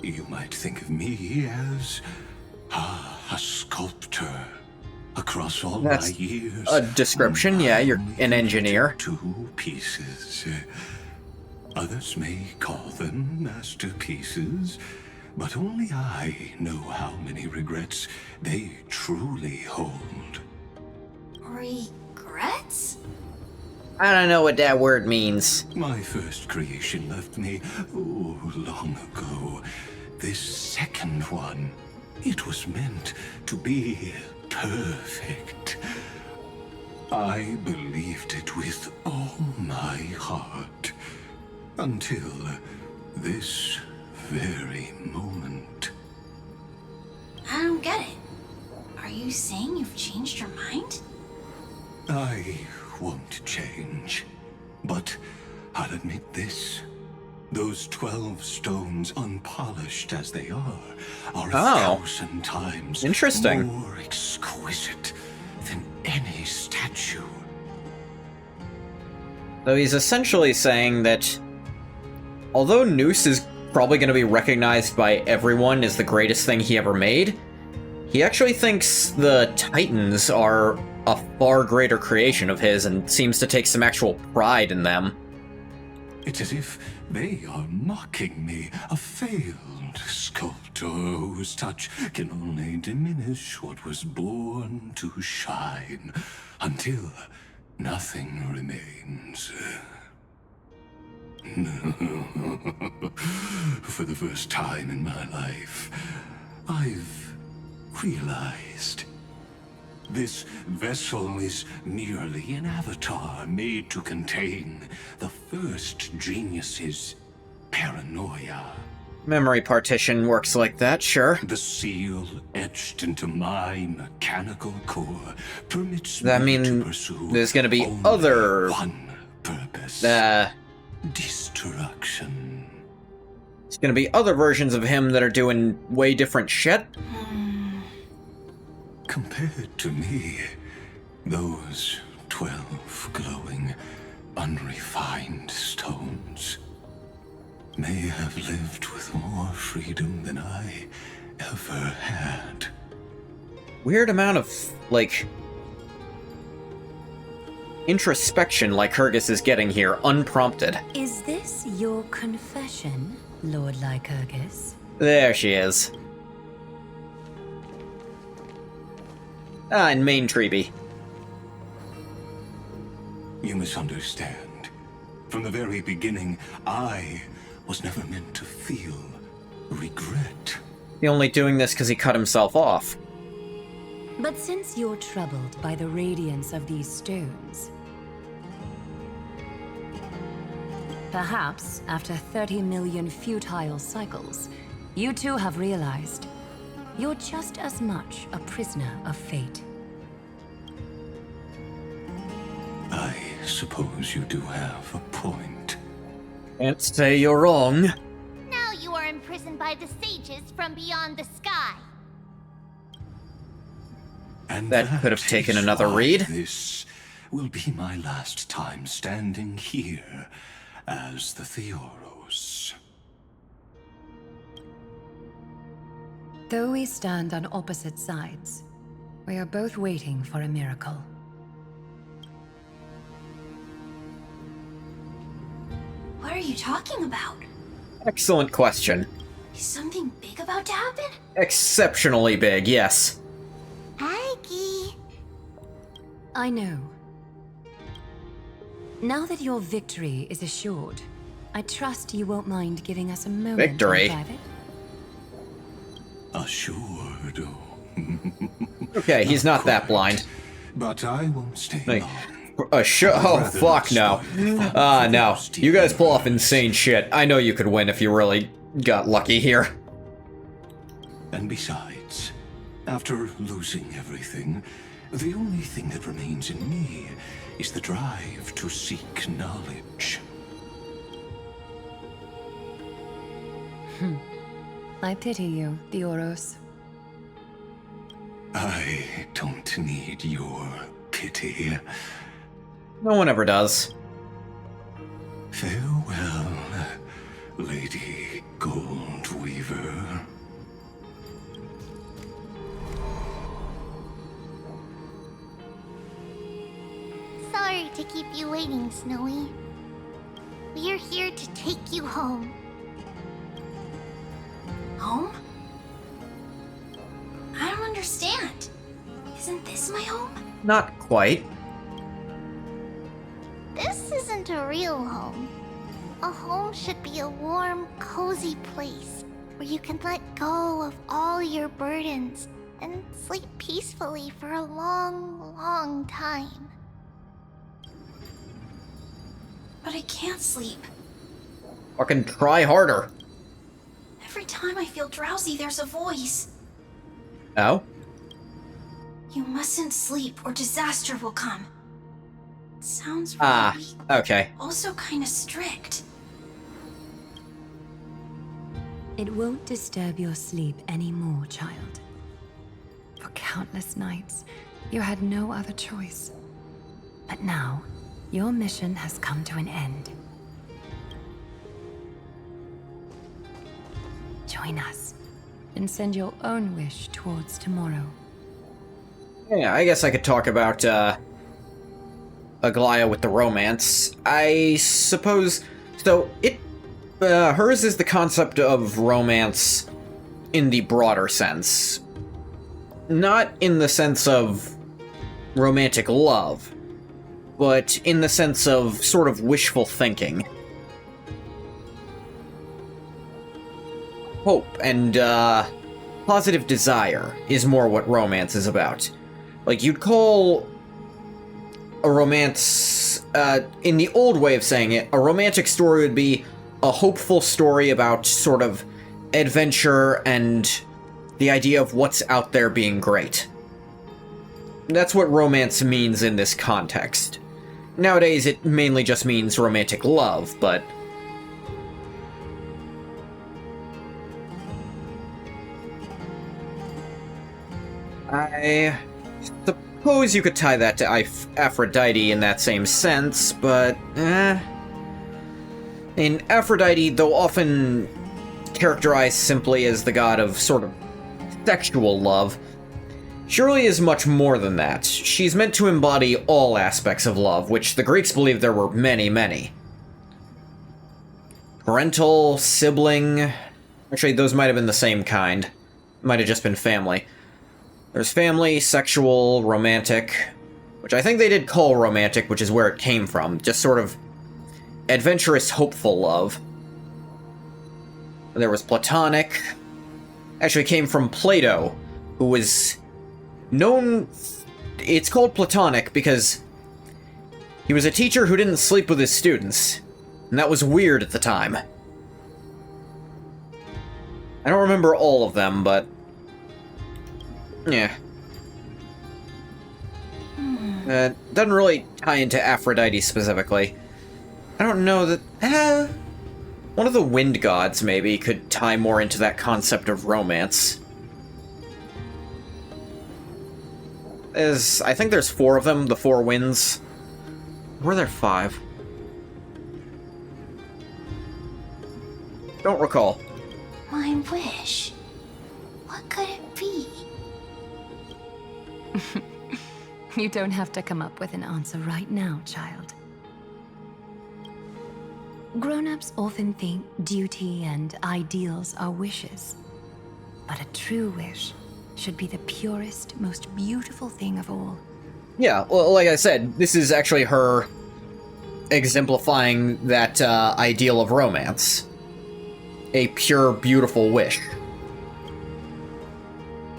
You might think of me as a sculptor. Across all That's my years, a description, yeah, you're an engineer. 2 pieces. Others may call them masterpieces, but only I know how many regrets they truly hold. Regrets? I don't know what that word means. My first creation left me, long ago. This second one, it was meant to be perfect. I believed it with all my heart. Until this very moment. I don't get it. Are you saying you've changed your mind? I won't change. But I'll admit this. Those 12 stones, unpolished as they are 1,000 times interesting. more exquisite than any statue. So he's essentially saying that although Noose is probably going to be recognized by everyone as the greatest thing he ever made, he actually thinks the Titans are a far greater creation of his and seems to take some actual pride in them. It's as if they are mocking me, a failed sculptor whose touch can only diminish what was born to shine, until nothing remains. For the first time in my life, I've realized this vessel is merely an avatar made to contain the first genius's paranoia. Memory partition works like that, sure. The seal etched into my mechanical core permits That me means to pursue there's gonna be only other one purpose. Destruction. There's gonna be other versions of him that are doing way different shit. Compared to me, those 12 glowing, unrefined stones, may have lived with more freedom than I ever had. Weird amount of, like, introspection Lycurgus is getting here, unprompted. Is this your confession, Lord Lycurgus? There she is. Ah, and Main Treeby. You misunderstand. From the very beginning, I was never meant to feel regret. He's only doing this because he cut himself off. But since you're troubled by the radiance of these stones, perhaps after 30 million futile cycles, you too have realized you're just as much a prisoner of fate. I suppose you do have a point. Can't say you're wrong. Now you are imprisoned by the sages from beyond the sky. And that could have taken another read. This will be my last time standing here as the Theoros. Though we stand on opposite sides, we are both waiting for a miracle. What are you talking about? Excellent question. Is something big about to happen? Exceptionally big, yes. Aggie. I know. Now that your victory is assured, I trust you won't mind giving us a moment Victory? in private. Assured. Okay, he's not that blind. But I won't stay Like, long. oh, fuck no. No. You guys pull off insane shit. I know you could win if you really got lucky here. And besides, after losing everything, the only thing that remains in me is the drive to seek knowledge. I pity you, Theoros. I don't need your pity. No one ever does. Farewell, Lady Goldweaver. Sorry to keep you waiting, Snowy. We're here to take you home. Home? I don't understand. Isn't this my home? Not quite. This isn't a real home. A home should be a warm, cozy place where you can let go of all your burdens and sleep peacefully for a long, long time. But I can't sleep. Fucking try harder. Every time I feel drowsy, there's a voice. Oh? You mustn't sleep or disaster will come. It sounds really okay. also kind of strict. It won't disturb your sleep anymore, child. For countless nights, you had no other choice. But now, your mission has come to an end. Join us, and send your own wish towards tomorrow. Yeah, I guess I could talk about, Aglaia with the romance. I suppose... So, hers is the concept of romance in the broader sense. Not in the sense of romantic love, but in the sense of sort of wishful thinking. Hope and, positive desire is more what romance is about. Like, you'd call a romance, in the old way of saying it, a romantic story would be a hopeful story about sort of adventure and the idea of what's out there being great. That's what romance means in this context. Nowadays, it mainly just means romantic love, but... I suppose you could tie that to Aphrodite in that same sense, but, In Aphrodite, though often characterized simply as the god of sort of sexual love, surely is much more than that. She's meant to embody all aspects of love, which the Greeks believed there were many, many. Parental, sibling... Actually, those might have been the same kind. Might have just been family. There's family, sexual, romantic, which I think they did call romantic, which is where it came from. Just sort of adventurous, hopeful love. There was platonic. Actually came from Plato, who was known... It's called platonic because he was a teacher who didn't sleep with his students. And that was weird at the time. I don't remember all of them, but... yeah. Doesn't really tie into Aphrodite specifically. I don't know that... one of the wind gods, maybe, could tie more into that concept of romance. I think there's 4 of them, the 4 winds. Or were there 5? Don't recall. My wish. What could it be? You don't have to come up with an answer right now, child. Grown-ups often think duty and ideals are wishes. But a true wish should be the purest, most beautiful thing of all. Yeah, well, like I said, this is actually her exemplifying that ideal of romance. A pure, beautiful wish.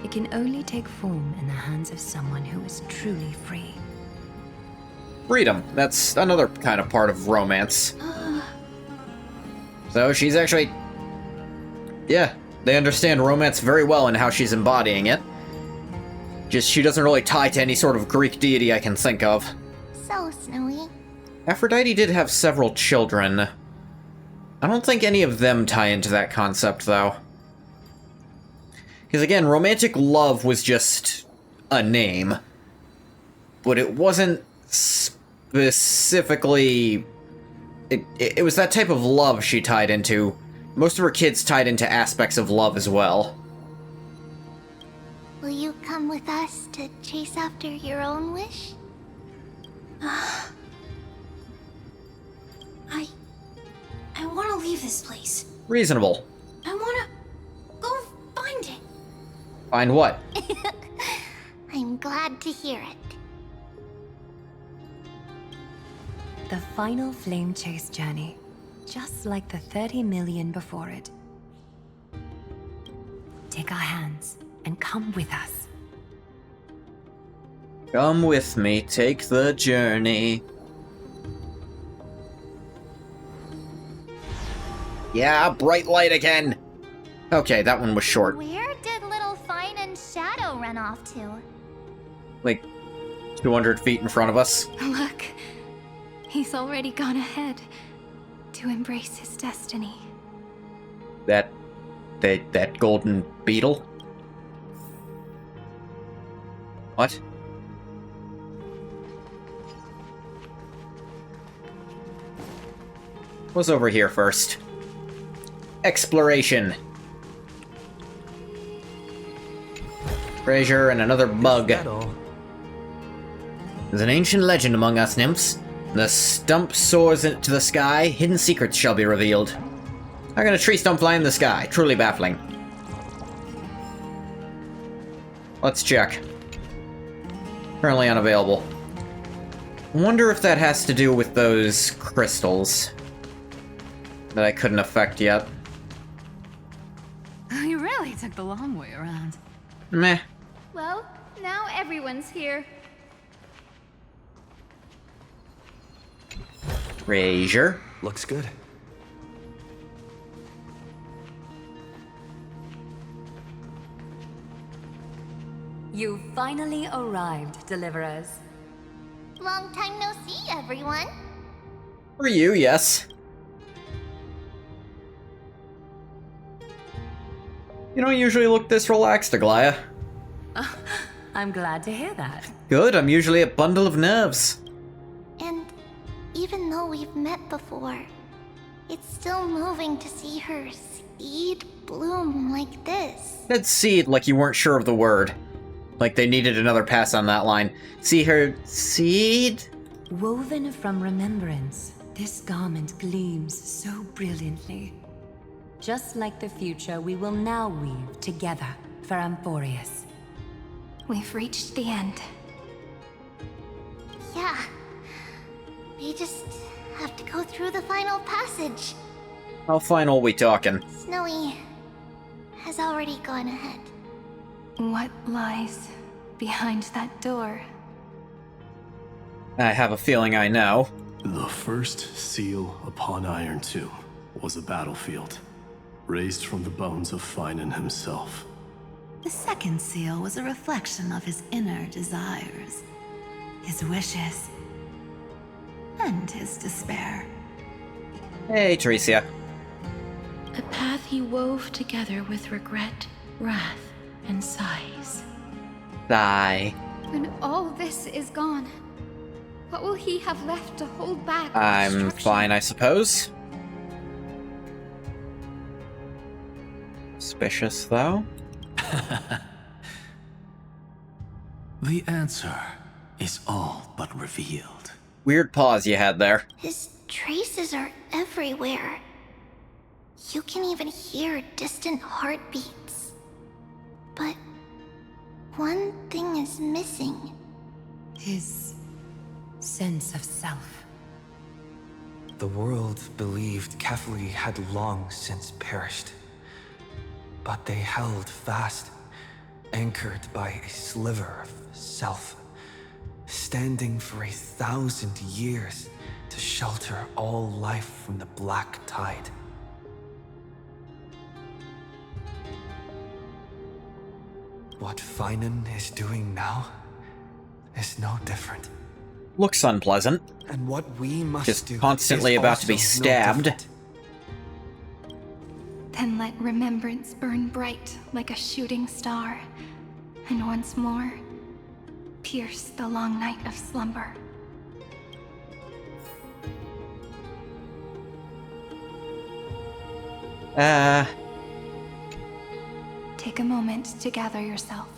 It can only take form in the hands of someone who is truly free. Freedom. That's another kind of part of romance. So she's actually... yeah, they understand romance very well and how she's embodying it. Just she doesn't really tie to any sort of Greek deity I can think of. So snowy. Aphrodite did have several children. I don't think any of them tie into that concept, though. Because again, romantic love was just a name. But it wasn't specifically... It was that type of love she tied into. Most of her kids tied into aspects of love as well. Will you come with us to chase after your own wish? I want to leave this place. Reasonable. I want to go find it. Find what? I'm glad to hear it. The final flame chase journey, just like the 30 million before it. Take our hands and come with us. Come with me, take the journey. Yeah, bright light again. Okay, that one was short. Where did little Fine and Shadow run off to? Like, 200 feet in front of us. Look, he's already gone ahead to embrace his destiny. That golden beetle? What? What's over here first? Exploration. Treasure and another bug. There's an ancient legend among us nymphs. The stump soars into the sky, hidden secrets shall be revealed. How can a tree stump fly in the sky? Truly baffling. Let's check. Currently unavailable. Wonder if that has to do with those crystals that I couldn't affect yet. You really took the long way around. Meh. Well, now everyone's here. Treasure. Looks good. You finally arrived, Deliverers. Long time no see, everyone. For you, yes. You don't usually look this relaxed, Aglaya. I'm glad to hear that. Good, I'm usually a bundle of nerves. And even though we've met before, It's still moving to see her seed bloom like this. That seed, like you weren't sure of the word. Like they needed another pass on that line. See her seed? Woven from remembrance, this garment gleams so brilliantly. Just like the future, we will now weave together for Amphorius. We've reached the end. Yeah. We just have to go through the final passage. How final we talking? Snowy has already gone ahead. What lies behind that door? I have a feeling I know. The first seal upon Iron Tomb was a battlefield, raised from the bones of Finan himself. The second seal was a reflection of his inner desires, his wishes, and his despair. Hey, Tricia. A path he wove together with regret, wrath, and sighs. Sigh. When all this is gone, what will he have left to hold back? I'm fine, I suppose. Suspicious, though. The answer is all but revealed. Weird pause you had there. His traces are everywhere. You can even hear distant heartbeats. But one thing is missing. His sense of self. The world believed Kefli had long since perished. But they held fast, anchored by a sliver of self, standing for 1,000 years to shelter all life from the black tide. What Finan is doing now is no different. Looks unpleasant. And what we must just do constantly is about to be also no stabbed. different. Then let remembrance burn bright like a shooting star, and once more, pierce the long night of slumber. Take a moment to gather yourself.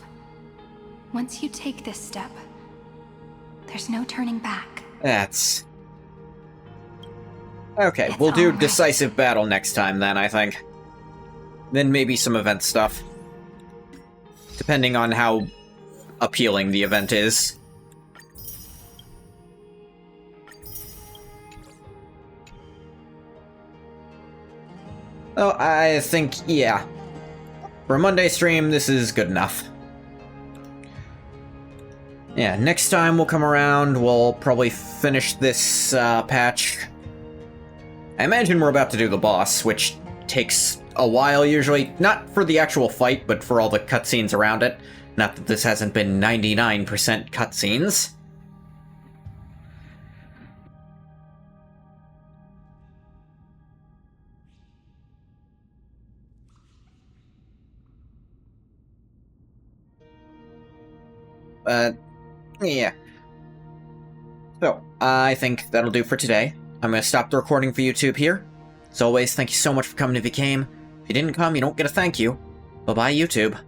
Once you take this step, there's no turning back. That's... Okay, It's we'll do all right. decisive battle next time then, I think. Then maybe some event stuff. Depending on how appealing the event is. Oh, I think, yeah. For a Monday stream, this is good enough. Yeah, next time we'll come around, we'll probably finish this patch. I imagine we're about to do the boss, which takes a while usually. Not for the actual fight, but for all the cutscenes around it. Not that this hasn't been 99% cutscenes. Yeah. So, I think that'll do for today. I'm going to stop the recording for YouTube here. As always, thank you so much for coming if you came. If you didn't come, you don't get a thank you. Bye-bye, YouTube.